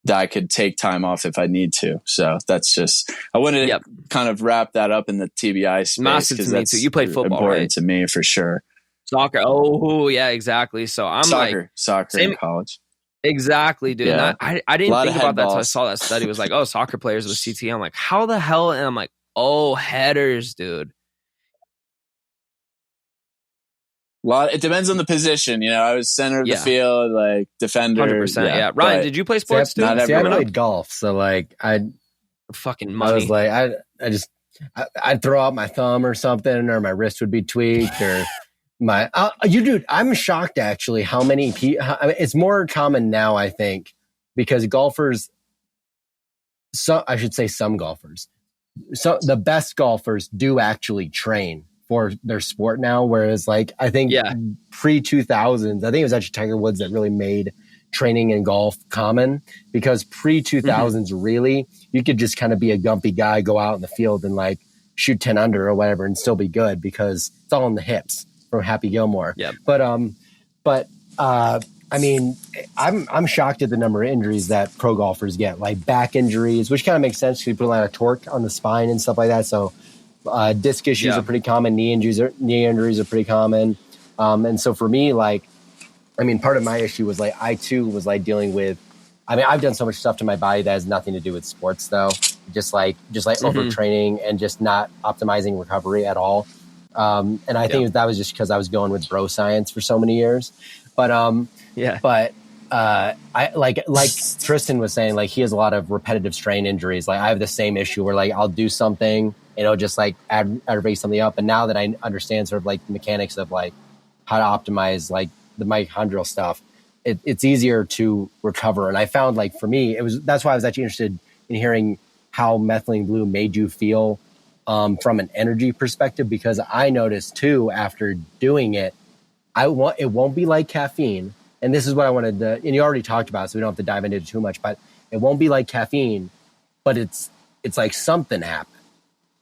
that. I could take time off if I need to. So that's just, I wanted to kind of wrap that up in the TBI space. Massive to me too. You played football, important right? To me for sure. Soccer. Oh yeah, exactly. So I'm soccer in college. Exactly, dude. Yeah. I didn't think about that until I saw that study. It was like, soccer players with CTE. I'm like, how the hell? And I'm like, headers, dude. It depends on the position. I was center of the field, like defender. 100%. Yeah. Ryan, did you play sports too? I played golf, so like fucking money. I was like, I'd throw out my thumb or something, or my wrist would be tweaked, or dude, I'm shocked actually how many people. It's more common now, I think, because golfers. So I should say some golfers. So the best golfers do actually train for their sport now, whereas like I think pre-2000s, I think it was actually Tiger Woods that really made training in golf common, because pre-2000s really you could just kind of be a gumpy guy, go out in the field and like shoot 10 under or whatever and still be good because it's all in the hips from Happy Gilmore. Yeah. But I mean, I'm shocked at the number of injuries that pro golfers get, like back injuries, which kind of makes sense because you put a lot of torque on the spine and stuff like that. So disc issues are pretty common. Knee injuries are pretty common. And so for me, like, I mean, part of my issue was like, I too was like dealing with, I mean, I've done so much stuff to my body that has nothing to do with sports though. Just like overtraining and just not optimizing recovery at all. And I think that was just because I was going with bro science for so many years. But I like Tristan was saying, like he has a lot of repetitive strain injuries. Like I have the same issue where like I'll do something and it'll just like aggravate something up. And now that I understand sort of like the mechanics of like how to optimize like the mitochondrial stuff, it's easier to recover. And I found like for me, that's why I was actually interested in hearing how methylene blue made you feel from an energy perspective, because I noticed too after doing it, it won't be like caffeine. And this is what I wanted to, and you already talked about it, so we don't have to dive into it too much, but it won't be like caffeine, but it's like something happened.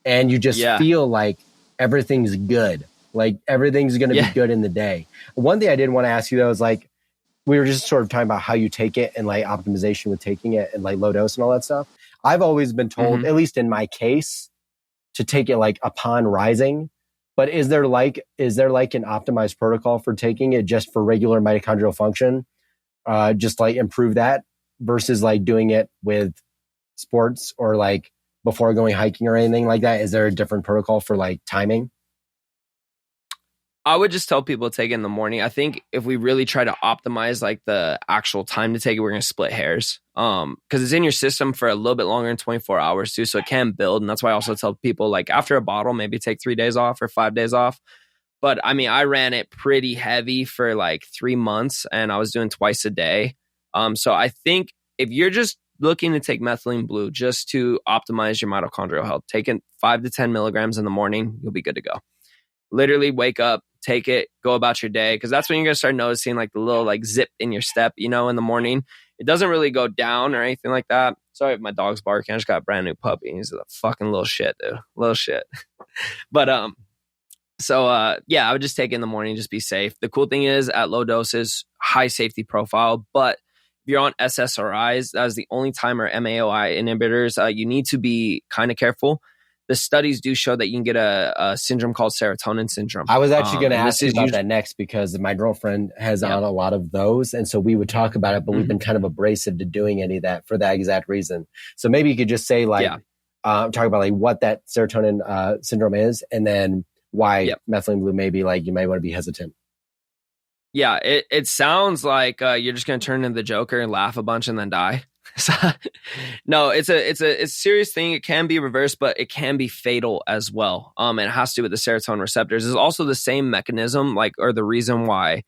And you just feel like everything's good. Like everything's going to be good in the day. One thing I did want to ask you though is like, we were just sort of talking about how you take it and like optimization with taking it and like low dose and all that stuff. I've always been told, at least in my case, to take it like upon rising. But is there like an optimized protocol for taking it just for regular mitochondrial function? Just like improve that versus like doing it with sports or like before going hiking or anything like that? Is there a different protocol for like timing? I would just tell people to take it in the morning. I think if we really try to optimize like the actual time to take it, we're going to split hairs. Because it's in your system for a little bit longer than 24 hours too. So it can build. And that's why I also tell people like after a bottle, maybe take 3 days off or 5 days off. But I mean, I ran it pretty heavy for like 3 months and I was doing twice a day. So I think if you're just looking to take methylene blue just to optimize your mitochondrial health, taking 5 to 10 milligrams in the morning, you'll be good to go. Literally wake up, take it, go about your day. Because that's when you're going to start noticing like the little like zip in your step, in the morning. It doesn't really go down or anything like that. Sorry if my dog's barking. I just got a brand new puppy. He's a fucking little shit, dude. Little shit. But I would just take it in the morning, just be safe. The cool thing is at low doses, high safety profile. But if you're on SSRIs, that is the only time, or MAOI inhibitors, you need to be kind of careful. The studies do show that you can get a syndrome called serotonin syndrome. I was actually going to ask you about that next, because my girlfriend has on a lot of those. And so we would talk about it, but we've been kind of abrasive to doing any of that for that exact reason. So maybe you could just say like, talk about like what that serotonin syndrome is, and then why methylene blue maybe like you might want to be hesitant. Yeah, it sounds like you're just going to turn into the Joker and laugh a bunch and then die. No, it's a serious thing. It can be reversed, but it can be fatal as well. And it has to do with the serotonin receptors. It's also the same mechanism, or the reason why.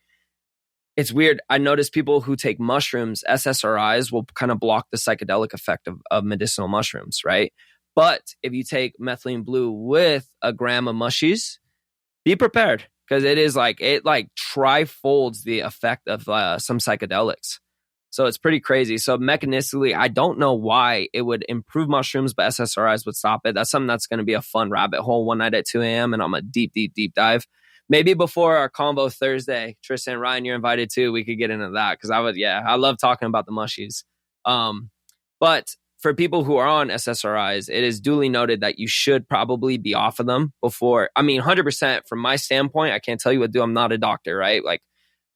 It's weird. I notice people who take mushrooms, SSRIs, will kind of block the psychedelic effect of medicinal mushrooms, right? But if you take methylene blue with a gram of mushies, be prepared, because it trifolds the effect of some psychedelics. So it's pretty crazy. So mechanistically, I don't know why it would improve mushrooms, but SSRIs would stop it. That's something that's going to be a fun rabbit hole one night at 2 a.m. and I'm a deep dive. Maybe before our combo Thursday, Tristan and Ryan, you're invited too. We could get into that, because I love talking about the mushies. But for people who are on SSRIs, it is duly noted that you should probably be off of them before. I mean, 100% from my standpoint, I can't tell you what to do. I'm not a doctor, right? Like,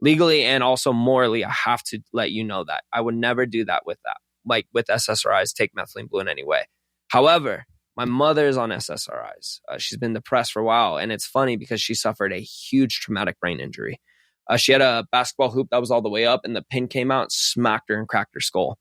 legally and also morally, I have to let you know that I would never do that with that. Like with SSRIs, take methylene blue in any way. However, My mother's on SSRIs. She's been depressed for a while. And it's funny because she suffered a huge traumatic brain injury. She had a basketball hoop that was all the way up and the pin came out, smacked her and cracked her skull.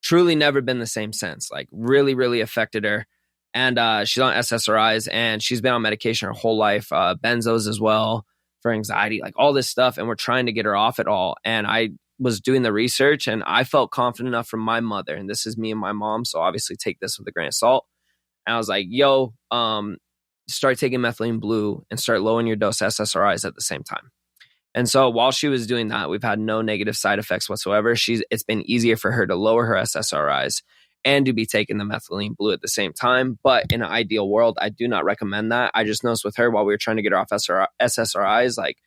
Truly never been the same since. Like really, really affected her. And she's on SSRIs and she's been on medication her whole life, benzos as well for anxiety, like all this stuff. And we're trying to get her off it all. And I was doing the research and I felt confident enough from my mother, and this is me and my mom, so obviously take this with a grain of salt. And I was like, yo, start taking methylene blue and start lowering your dose of SSRIs at the same time. And so while she was doing that, we've had no negative side effects whatsoever. It's been easier for her to lower her SSRIs and to be taking the methylene blue at the same time. But in an ideal world, I do not recommend that. I just noticed with her while we were trying to get her off SSRIs, like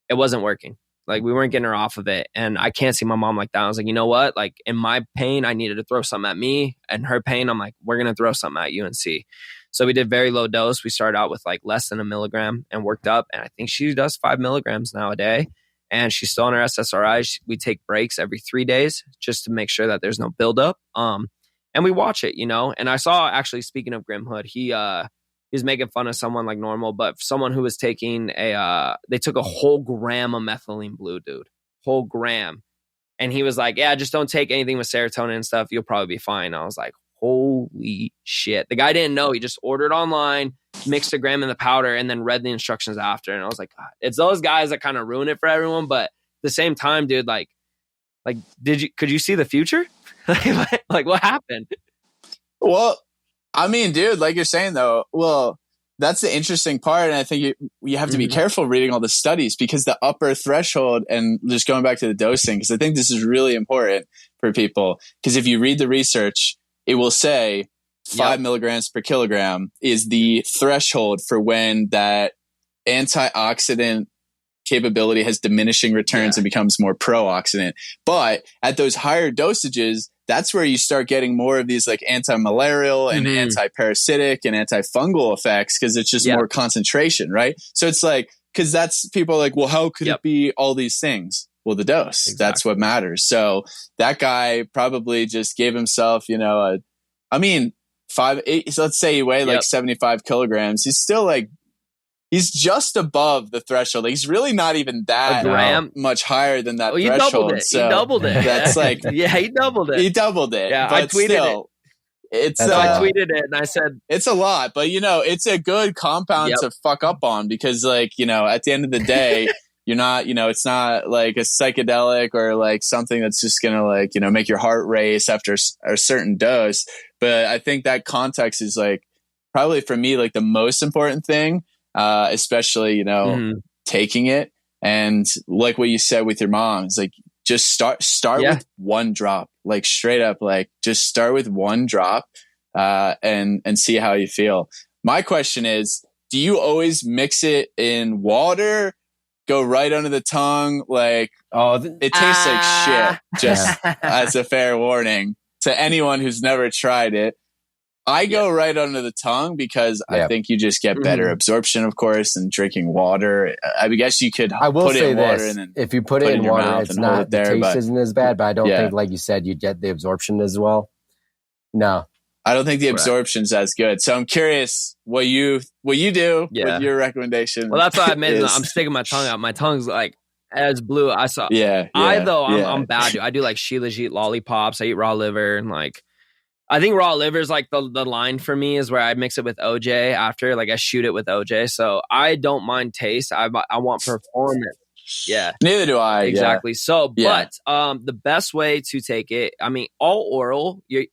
it wasn't working. Like we weren't getting her off of it. And I can't see my mom like that. I was like, you know what? Like in my pain, I needed to throw something at me. And her pain, I'm like, we're going to throw something at you and see. So we did very low dose. We started out with like less than 1 milligram and worked up. And I think she does 5 milligrams now a day. And she's still on her SSRIs. We take breaks every 3 days just to make sure that there's no buildup. And we watch it, you know. And I saw, actually, speaking of Grim Hood, he was making fun of someone like normal, but someone who was taking they took a whole gram of methylene blue, dude, whole gram. And he was like, yeah, just don't take anything with serotonin and stuff. You'll probably be fine. I was like, holy shit. The guy didn't know. He just ordered online, mixed a gram in the powder, and then read the instructions after. And I was like, God, it's those guys that kind of ruin it for everyone. But at the same time, dude, like, could you see the future? Like what happened? Well, I mean, dude, like you're saying though, well, that's the interesting part. And I think you have to be careful reading all the studies, because the upper threshold, and just going back to the dosing, because I think this is really important for people, because if you read the research, it will say 5 milligrams per kilogram is the threshold for when that antioxidant capability has diminishing returns and becomes more pro-oxidant. But at those higher dosages, that's where you start getting more of these like anti-malarial and anti-parasitic and antifungal effects, because it's just more concentration, right? So it's like, because that's, people are like, well, how could it be all these things? Well, the dose, that's what matters. So that guy probably just gave himself, you know, so let's say he weighed like 75 kilograms. He's still like, he's just above the threshold. He's really not even that much higher than that threshold. He doubled it. That's like, he doubled it. He doubled it. Yeah, but I tweeted it. I tweeted it and I said, it's a lot, but you know, it's a good compound to fuck up on, because like, you know, at the end of the day, you're not, you know, it's not like a psychedelic or like something that's just going to like, you know, make your heart race after a certain dose. But I think that context is like probably for me, like the most important thing, especially, you know, taking it. And like what you said with your mom, is like, just start with one drop, like straight up, like just start with one drop, and see how you feel. My question is, do you always mix it in water? Go right under the tongue? Like, it tastes like shit. Just as a fair warning to anyone who's never tried it. I go right under the tongue because I think you just get better absorption, of course, and drinking water. I guess you could put it in water. And then if you put it in water, it's not, the taste isn't as bad, but I don't think, like you said, you get the absorption as well. No. I don't think the absorption's as good. So I'm curious what you do with your recommendation. Well, that's why I admit I'm sticking my tongue out. My tongue's like as blue. I'm bad, dude. I do like Shilajit lollipops. I eat raw liver, and like, I think raw liver is like the line for me, is where I mix it with OJ after, like I shoot it with OJ. So I don't mind taste. I want performance. Yeah. Neither do I. Exactly. So, but the best way to take it, I mean, all oral, the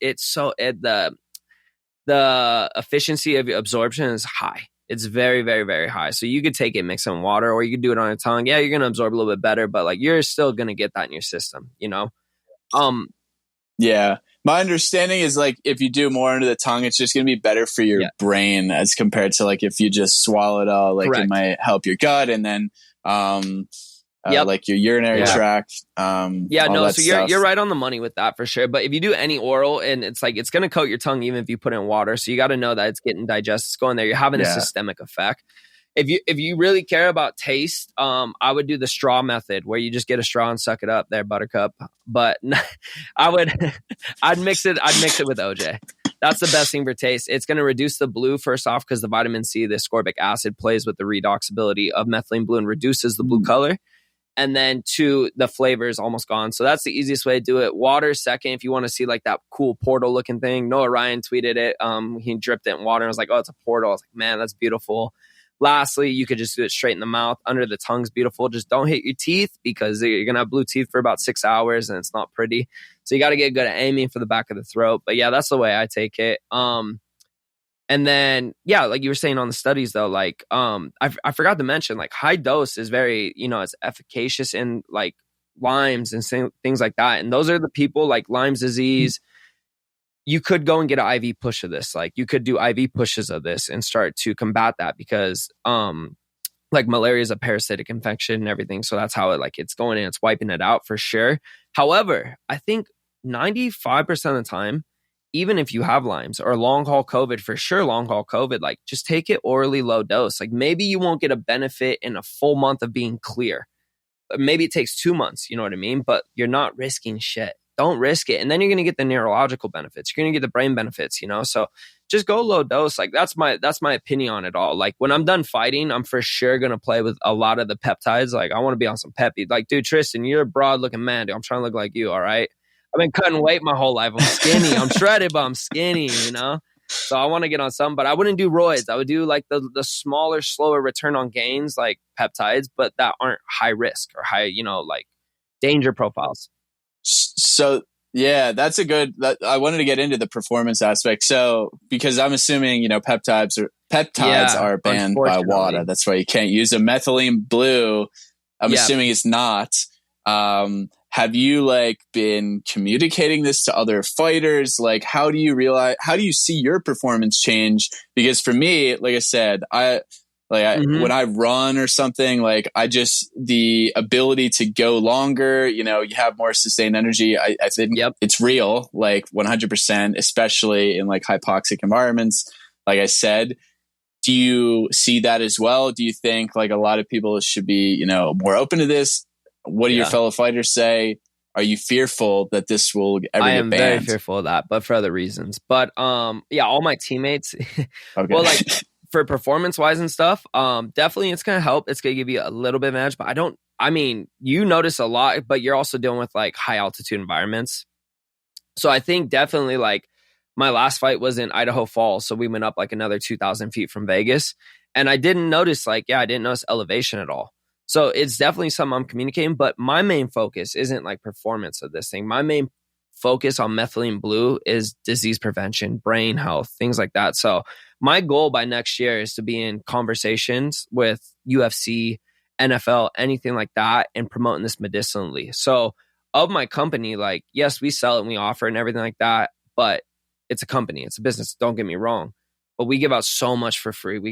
efficiency of absorption is high. It's very, very, very high. So you could take it, mix it in water, or you could do it on your tongue. Yeah, you're going to absorb a little bit better, but like you're still going to get that in your system, you know? Yeah. My understanding is like if you do more under the tongue, it's just going to be better for your brain as compared to like if you just swallow it all. Like it might help your gut, and then like your urinary tract. So you're right on the money with that for sure. But if you do any oral, and it's like it's going to coat your tongue even if you put it in water, so you got to know that it's getting digested, it's going there. You're having a systemic effect. If you really care about taste, I would do the straw method, where you just get a straw and suck it up there, buttercup. But I'd mix it with OJ. That's the best thing for taste. It's going to reduce the blue first off because the vitamin C, the ascorbic acid, plays with the redoxability of methylene blue and reduces the blue color. And then two, the flavor is almost gone. So that's the easiest way to do it. Water second, if you want to see like that cool portal looking thing. Noah Ryan tweeted it. He dripped it in water and was like, oh, it's a portal. I was like, man, that's beautiful. Lastly, you could just do it straight in the mouth. Under the tongue's beautiful. Just don't hit your teeth because you're going to have blue teeth for about 6 hours and it's not pretty. So you got to get good at aiming for the back of the throat. But yeah, that's the way I take it. And then, yeah, like you were saying on the studies, though, like I forgot to mention, like high dose is very, it's efficacious in like Lyme's and things like that. And those are the people like Lyme's disease. You could go and get an IV push of this. Like you could do IV pushes of this and start to combat that because like malaria is a parasitic infection and everything. So that's how it's going in, it's wiping it out for sure. However, I think 95% of the time, even if you have Lyme's or long haul COVID, for sure, long haul COVID, like just take it orally low dose. Like maybe you won't get a benefit in a full month of being clear. But maybe it takes 2 months, you know what I mean? But you're not risking shit. Don't risk it. And then you're going to get the neurological benefits. You're going to get the brain benefits, So just go low dose. Like that's my opinion on it all. Like when I'm done fighting, I'm for sure going to play with a lot of the peptides. Like I want to be on some peppy. Like, dude, Tristan, you're a broad looking man, dude. I'm trying to look like you. All right. I've been cutting weight my whole life. I'm skinny. I'm shredded, but I'm skinny, So I want to get on some, but I wouldn't do roids. I would do like the smaller, slower return on gains, like peptides, but that aren't high risk or high, like danger profiles. So yeah, that's I wanted to get into the performance aspect. So because I'm assuming, peptides are banned by WADA. That's why you can't use a methylene blue. I'm assuming it's not. Have you been communicating this to other fighters? Like, how do you see your performance change? Because for me, like I said, when I run or something, the ability to go longer, you have more sustained energy. I think it's real, 100%, especially in hypoxic environments. Like I said, do you see that as well? Do you think a lot of people should be, more open to this? What do your fellow fighters say? Are you fearful that this will ever I get am banned? very fearful of that, but for other reasons. But all my teammates, okay. Well, for performance wise and stuff, definitely it's gonna help. It's gonna give you a little bit of edge, but you notice a lot, but you're also dealing with high altitude environments. So I think definitely my last fight was in Idaho Falls, so we went up another 2,000 feet from Vegas, and I didn't notice I didn't notice elevation at all. So it's definitely something I'm communicating, but my main focus isn't performance of this thing. My main focus on methylene blue is disease prevention, brain health, things like that. So my goal by next year is to be in conversations with UFC, NFL, anything like that, and promoting this medicinally. So of my company, yes, we sell it and we offer it and everything like that, but it's a company, it's a business. Don't get me wrong. But we give out so much for free.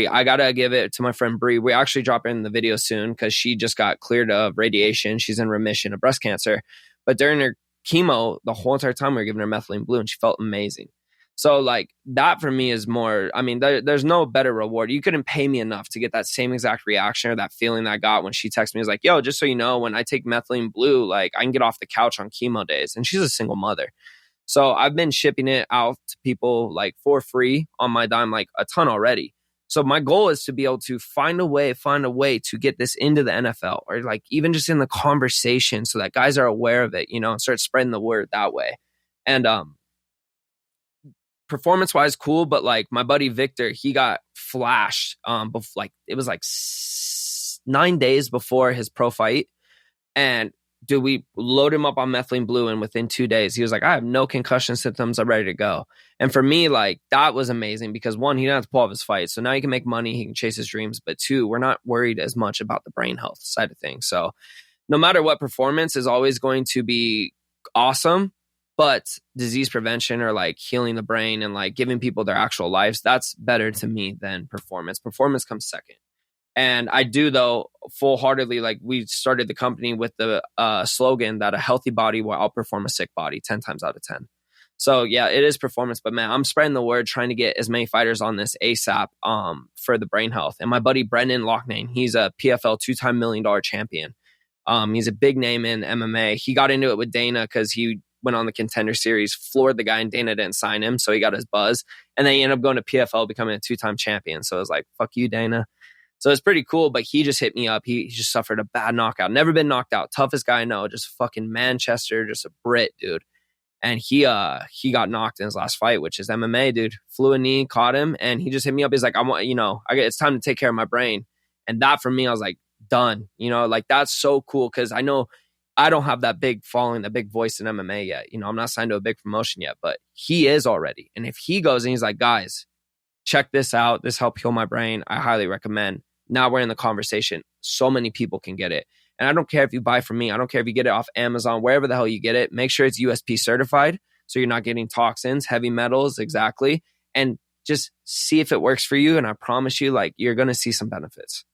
I got to give it to my friend Bree. We actually drop in the video soon because she just got cleared of radiation. She's in remission of breast cancer. But during her chemo, the whole entire time we were giving her methylene blue and she felt amazing. So that for me is more, there's no better reward. You couldn't pay me enough to get that same exact reaction or that feeling that I got when she texted me. It was yo, just so you know, when I take methylene blue, I can get off the couch on chemo days. And she's a single mother. So I've been shipping it out to people for free on my dime, a ton already. So my goal is to be able to find a way to get this into the NFL or even just in the conversation so that guys are aware of it, and start spreading the word that way. And performance wise, cool. But my buddy Victor, he got flashed. It was 9 days before his pro fight. And dude, we load him up on methylene blue, and within 2 days, he was I have no concussion symptoms. I'm ready to go. And for me, that was amazing because one, he didn't have to pull off his fight. So now he can make money. He can chase his dreams. But two, we're not worried as much about the brain health side of things. So no matter what, performance is always going to be awesome. But disease prevention or healing the brain and giving people their actual lives, that's better to me than performance. Performance comes second. And I do, though, full-heartedly, we started the company with the slogan that a healthy body will outperform a sick body 10 times out of 10. So, yeah, it is performance. But, man, I'm spreading the word, trying to get as many fighters on this ASAP for the brain health. And my buddy Brendan Loughnane, he's a PFL two-time $1 million champion. He's a big name in MMA. He got into it with Dana because he went on the Contender Series, floored the guy, and Dana didn't sign him, so he got his buzz. And then he ended up going to PFL, becoming a 2-time champion. So it was like, fuck you, Dana. So it's pretty cool, but he just hit me up. He just suffered a bad knockout. Never been knocked out. Toughest guy I know. Just fucking Manchester, just a Brit, dude. And he got knocked in his last fight, which is MMA, dude. Flew a knee, caught him, and he just hit me up. He's like, it's time to take care of my brain. And that for me, I was like, done. Like that's so cool because I know I don't have that big following, that big voice in MMA yet. I'm not signed to a big promotion yet, but he is already. And if he goes and he's like, guys, check this out. This helped heal my brain. I highly recommend. Now we're in the conversation. So many people can get it. And I don't care if you buy from me. I don't care if you get it off Amazon, wherever the hell you get it. Make sure it's USP certified so you're not getting toxins, heavy metals, exactly. And just see if it works for you. And I promise you, like, you're going to see some benefits.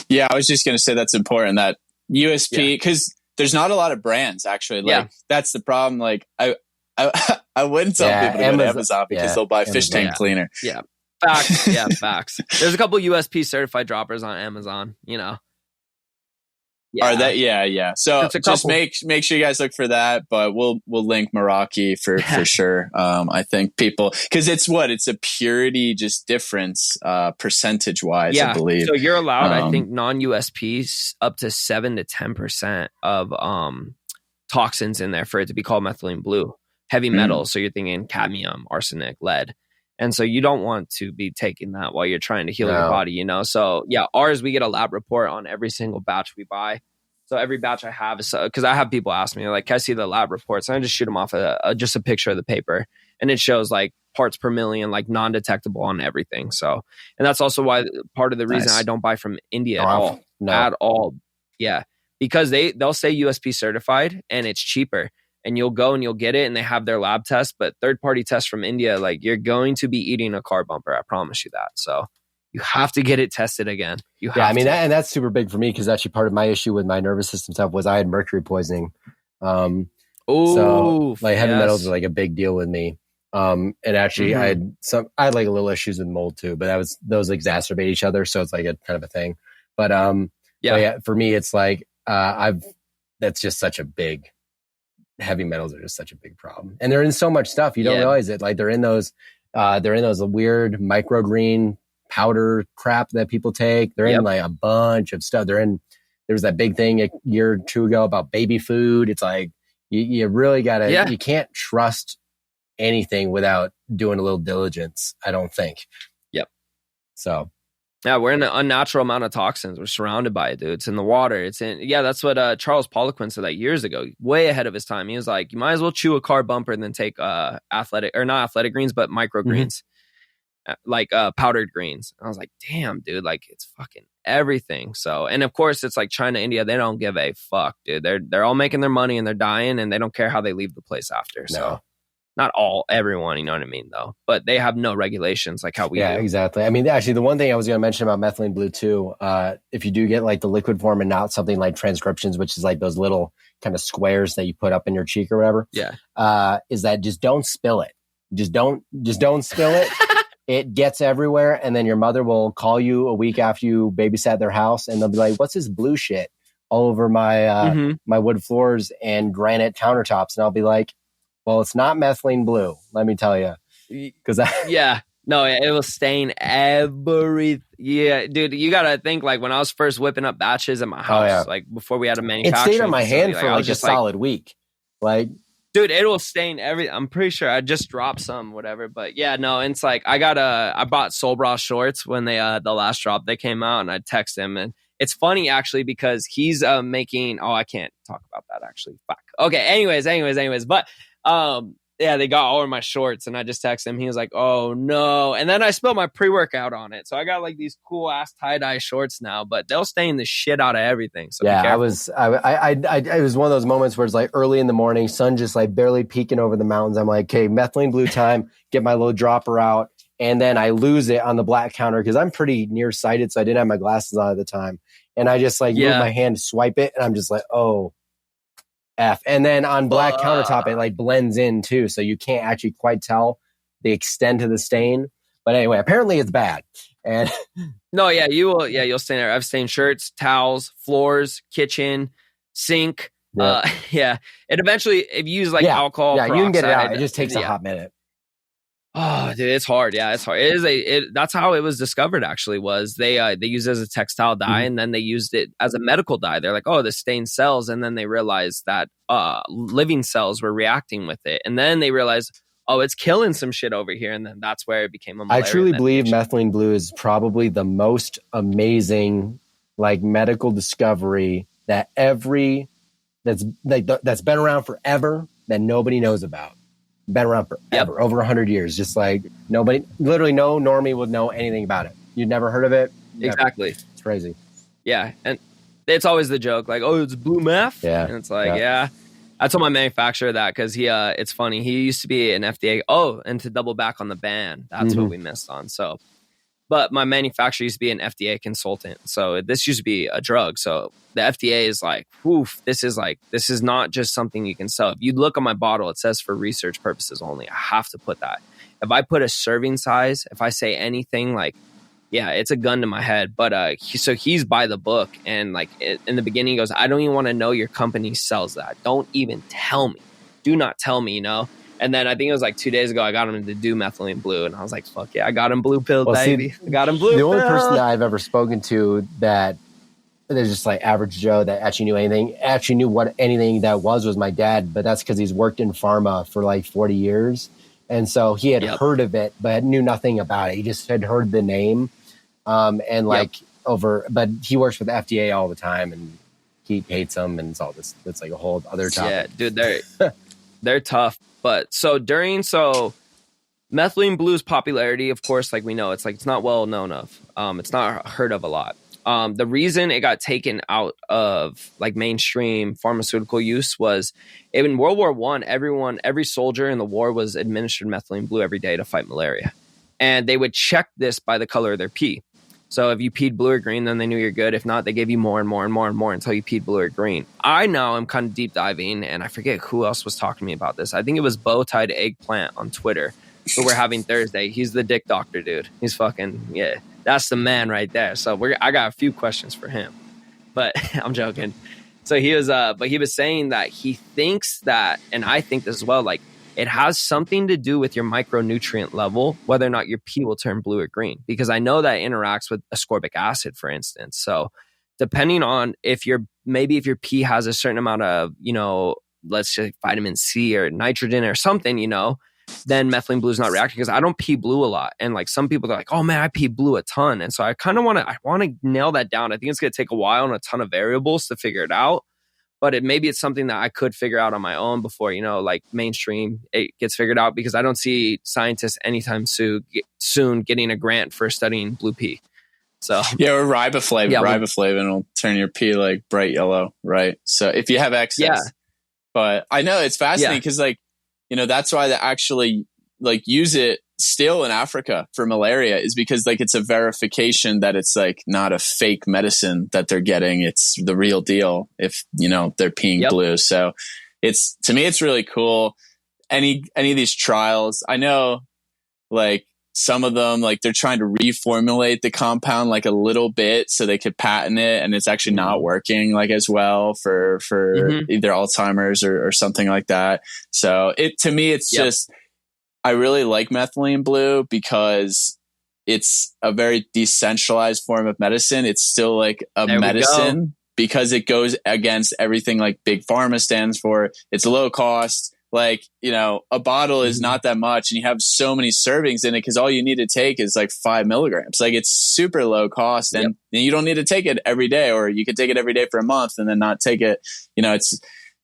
Yeah, I was just going to say that's important, that USP, because there's not a lot of brands, actually. Like, that's the problem. Like, I wouldn't tell people to go to Amazon because they'll buy fish tank cleaner. Yeah. Facts. Yeah, facts. There's a couple USP certified droppers on Amazon, Yeah. Are that? Yeah. So just make sure you guys look for that, but we'll link Meraki for sure. I think people, because it's a purity just difference percentage wise, I believe. So you're allowed, I think, non-USPs up to 7 to 10% of toxins in there for it to be called methylene blue. Heavy metals. So you're thinking cadmium, arsenic, lead. And so you don't want to be taking that while you're trying to heal your body, So ours, we get a lab report on every single batch we buy. So every batch I have is, because I have people ask me, like, can I see the lab reports? And I just shoot them off just a picture of the paper. And it shows like parts per million, like non-detectable on everything. So, and that's also why part of the reason I don't buy from India at all. Yeah. Because they'll say USP certified and it's cheaper. And you'll go and you'll get it and they have their lab test, but third-party tests from India, like, you're going to be eating a carb bumper. I promise you that. So you have to get it tested again. And that's super big for me because actually part of my issue with my nervous system stuff was I had mercury poisoning. So like heavy metals are like a big deal with me. And actually I had like a little issues with mold too, but those exacerbate each other. So it's like a kind of a thing. But for me, it's like, that's just such a big, heavy metals are just such a big problem, and they're in so much stuff you don't realize it. Like they're in those weird microgreen powder crap that people take. They're in like a bunch of stuff. There was that big thing a year or two ago about baby food. It's like you really gotta you can't trust anything without doing a little diligence, I don't think. So we're in an unnatural amount of toxins. We're surrounded by it, dude. It's in the water. That's what Charles Poliquin said like years ago, way ahead of his time. He was like, you might as well chew a carb bumper and then take not athletic greens, but microgreens, like powdered greens. And I was like, damn, dude, like it's fucking everything. So, and of course it's like China, India, they don't give a fuck, dude. They're all making their money and they're dying and they don't care how they leave the place after. So not everyone, you know what I mean, though. But they have no regulations like how we do. Yeah, exactly. I mean, actually, the one thing I was going to mention about methylene blue too, if you do get like the liquid form and not something like transcriptions, which is like those little kind of squares that you put up in your cheek or whatever, is that just don't spill it. Just don't spill it. It gets everywhere, and then your mother will call you a week after you babysat their house, and they'll be like, "What's this blue shit all over my my wood floors and granite countertops?" And I'll be like, well, it's not methylene blue, let me tell you. Because it will stain everything. Yeah, dude, you got to think like when I was first whipping up batches at my house, like before we had a manufacturing, it stayed on my hand for like a solid week. Like, dude, it will stain everything. I'm pretty sure I just dropped some, whatever. But yeah, no, it's like I bought Soul Bra shorts when they the last drop they came out, and I text him, and it's funny actually because he's making. Oh, I can't talk about that actually. Fuck. Okay. Anyways, but. They got all of my shorts and I just texted him. He was like, oh no. And then I spilled my pre-workout on it. So I got like these cool ass tie-dye shorts now, but they'll stain the shit out of everything. So it was one of those moments where it's like early in the morning, sun just like barely peeking over the mountains. I'm like, okay, methylene blue time, get my little dropper out. And then I lose it on the black counter because I'm pretty nearsighted. So I didn't have my glasses on at the time. And I just like move my hand to swipe it. And I'm just like, oh, F. And then on black countertop, it like blends in too. So you can't actually quite tell the extent of the stain. But anyway, apparently it's bad. And no, you will. Yeah, you'll stain there. I've stained shirts, towels, floors, kitchen, sink, Yeah. It eventually, if you use like alcohol, you can get it out. peroxide, It just takes a hot minute. Oh, dude, it's hard. Yeah, it's hard. That's how it was discovered. Actually, was they used it as a textile dye, and then they used it as a medical dye. They're like, oh, this stains cells, and then they realized that living cells were reacting with it, and then they realized, oh, it's killing some shit over here, and then that's where it became a malaria. I truly believe methylene blue is probably the most amazing like medical discovery that that's been around forever that nobody knows about. Been around forever, over 100 years. Just like nobody, literally no normie would know anything about it. You'd never heard of it. Exactly. It's crazy. Yeah, and it's always the joke, like, oh, it's blue meth. Yeah, and it's like, yeah. I told my manufacturer that because it's funny. He used to be an FDA. Oh, and to double back on the ban, that's what we missed on. So, but my manufacturer used to be an FDA consultant. So this used to be a drug. So the FDA is like, oof, this is not just something you can sell. If you look on my bottle, it says for research purposes only. I have to put that. If I put a serving size, if I say anything like, yeah, it's a gun to my head. But he's by the book. And like in the beginning, he goes, I don't even want to know your company sells that. Don't even tell me. Do not tell me, And then I think it was like 2 days ago, I got him to do methylene blue. And I was like, fuck yeah, I got him blue pill, baby. I got him blue pill. The only person that I've ever spoken to that there's just like average Joe that actually knew what anything that was my dad. But that's because he's worked in pharma for like 40 years. And so he had heard of it, but knew nothing about it. He just had heard the name. But he works with the FDA all the time and he hates them. And it's all this, it's like a whole other topic. Yeah, dude, they're tough. But methylene blue's popularity, of course, like we know, it's not well known of. It's not heard of a lot. The reason it got taken out of like mainstream pharmaceutical use was in World War I, every soldier in the war was administered methylene blue every day to fight malaria. And they would check this by the color of their pee. So if you peed blue or green, then they knew you're good. If not, they gave you more and more and more and more until you peed blue or green. I now am kind of deep diving, and I forget who else was talking to me about this. I think it was Bow-Tied Eggplant on Twitter, who we're having Thursday. He's the dick doctor, dude. He's fucking, yeah, that's the man right there. So I got a few questions for him, but I'm joking. So he was saying that he thinks that, and I think this as well, like, it has something to do with your micronutrient level, whether or not your pee will turn blue or green, because I know that interacts with ascorbic acid, for instance. So depending on if your pee has a certain amount of, let's say vitamin C or nitrogen or something, then methylene blue is not reacting, because I don't pee blue a lot. And like some people are like, oh man, I pee blue a ton. And so I kind of want to nail that down. I think it's going to take a while and a ton of variables to figure it out. But maybe it's something that I could figure out on my own before, like mainstream it gets figured out, because I don't see scientists anytime soon getting a grant for studying blue pea. So yeah, or riboflavin. Riboflavin will turn your pee like bright yellow, right? So if you have excess, but I know it's fascinating because that's why they actually like use it still in Africa for malaria, is because like it's a verification that it's like not a fake medicine that they're getting. It's the real deal if, they're peeing blue. So to me, it's really cool. Any of these trials, I know like some of them, like they're trying to reformulate the compound like a little bit so they could patent it, and it's actually not working like as well for either Alzheimer's or something like that. So to me, it's just, I really like methylene blue because it's a very decentralized form of medicine. It's still like a medicine because it goes against everything like big pharma stands for. It's low cost. Like, a bottle is not that much, and you have so many servings in it because all you need to take is like 5 milligrams. Like it's super low cost, and you don't need to take it every day, or you could take it every day for a month and then not take it.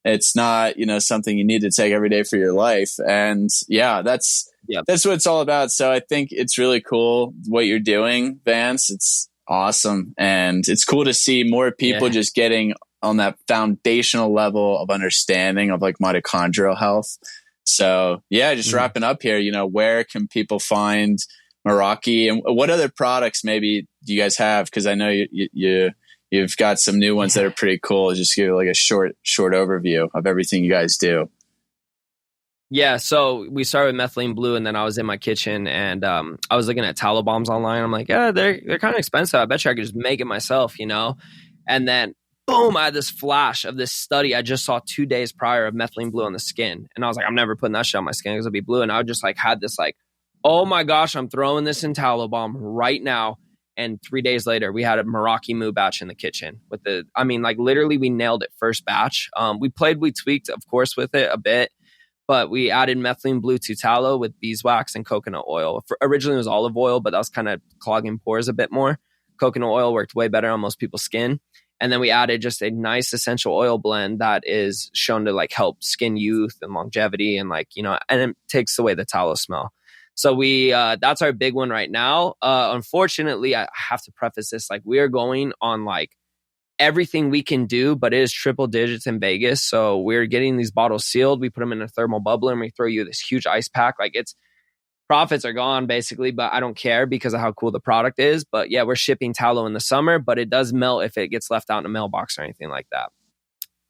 It's not, something you need to take every day for your life. And that's what it's all about. So I think it's really cool what you're doing, Vance. It's awesome. And it's cool to see more people just getting on that foundational level of understanding of like mitochondrial health. So just wrapping up here, where can people find Meraki, and what other products maybe do you guys have? Cause I know you've got some new ones that are pretty cool. Just give like a short overview of everything you guys do. Yeah, so we started with methylene blue, and then I was in my kitchen and I was looking at tallow bombs online. I'm like, yeah, they're kind of expensive. I bet you I could just make it myself, And then boom, I had this flash of this study I just saw 2 days prior of methylene blue on the skin. And I was like, I'm never putting that shit on my skin because it'll be blue. And I just like had this like, oh my gosh, I'm throwing this in tallow balm right now. And 3 days later, we had a Meraki Moo batch in the kitchen with literally we nailed it first batch. We tweaked, of course, with it a bit, but we added methylene blue to tallow with beeswax and coconut oil. Originally it was olive oil, but that was kind of clogging pores a bit more. Coconut oil worked way better on most people's skin. And then we added just a nice essential oil blend that is shown to like help skin youth and longevity and and it takes away the tallow smell. So that's our big one right now. Unfortunately, I have to preface this, like we are going on like everything we can do, but it is triple digits in Vegas. So we're getting these bottles sealed. We put them in a thermal bubbler and we throw you this huge ice pack. Like profits are gone basically, but I don't care because of how cool the product is. But yeah, we're shipping tallow in the summer, but it does melt if it gets left out in a mailbox or anything like that.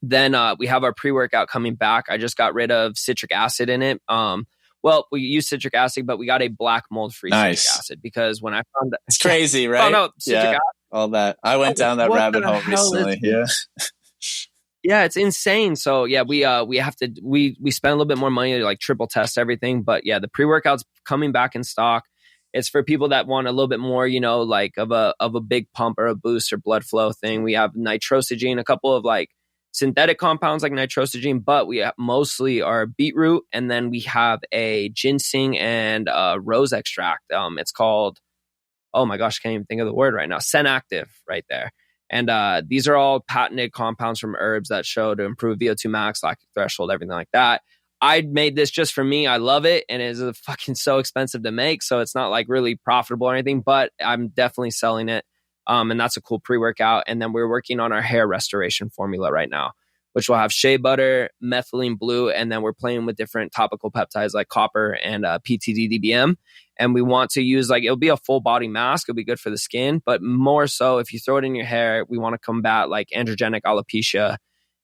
Then we have our pre-workout coming back. I just got rid of citric acid in it. Well, we use citric acid, but we got a black mold-free citric acid because when I found that... It's crazy, right? Oh, no, citric acid. All that. I went down that rabbit hole recently. Yeah. Yeah, it's insane. So yeah, we spend a little bit more money to like triple test everything. But yeah, the pre-workout's coming back in stock. It's for people that want a little bit more, like of a big pump or a boost or blood flow thing. We have nitrosogene, a couple of like synthetic compounds like nitrosogene, but we have mostly our beetroot, and then we have a ginseng and rose extract. It's called, oh my gosh, I can't even think of the word right now. Senactive, right there. And these are all patented compounds from herbs that show to improve VO2 max, lactic threshold, everything like that. I made this just for me. I love it, and it is fucking so expensive to make, so it's not like really profitable or anything. But I'm definitely selling it. And that's a cool pre-workout. And then we're working on our hair restoration formula right now, which will have shea butter, methylene blue, and then we're playing with different topical peptides like copper and PTDDBM. And we want to use it'll be a full body mask. It'll be good for the skin, but more so if you throw it in your hair, we want to combat like androgenic alopecia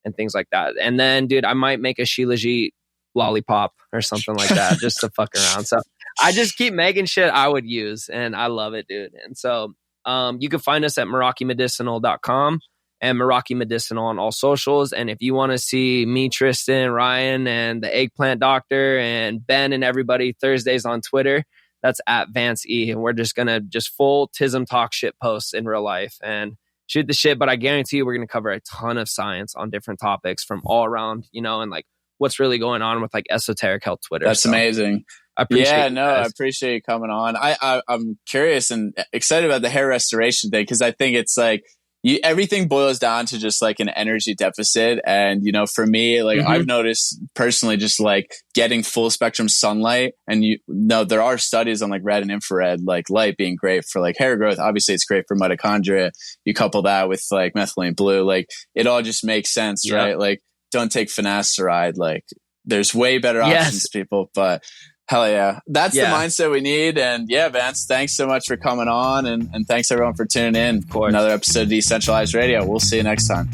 and things like that. And then, dude, I might make a Shilajit lollipop or something like that just to fuck around. So I just keep making shit I would use, and I love it, dude. And so you can find us at MerakiMedicinal.com and Meraki Medicinal on all socials. And if you want to see me, Tristan, Ryan, and the Eggplant Doctor, and Ben and everybody Thursdays on Twitter, that's at Vance E. And we're just going to full TISM talk shit posts in real life and shoot the shit. But I guarantee you we're going to cover a ton of science on different topics from all around, and like what's really going on with like esoteric health Twitter. That's amazing. I appreciate I appreciate you coming on. I'm curious and excited about the hair restoration thing because I think it's like everything boils down to just like an energy deficit. And, for me, like I've noticed personally just like getting full spectrum sunlight, and there are studies on like red and infrared, like light being great for like hair growth. Obviously it's great for mitochondria. You couple that with like methylene blue, like it all just makes sense, right? Like don't take finasteride. Like there's way better options, people, but hell yeah. That's the mindset we need. And yeah, Vance, thanks so much for coming on. And thanks everyone for tuning in. Another episode of Decentralized Radio. We'll see you next time.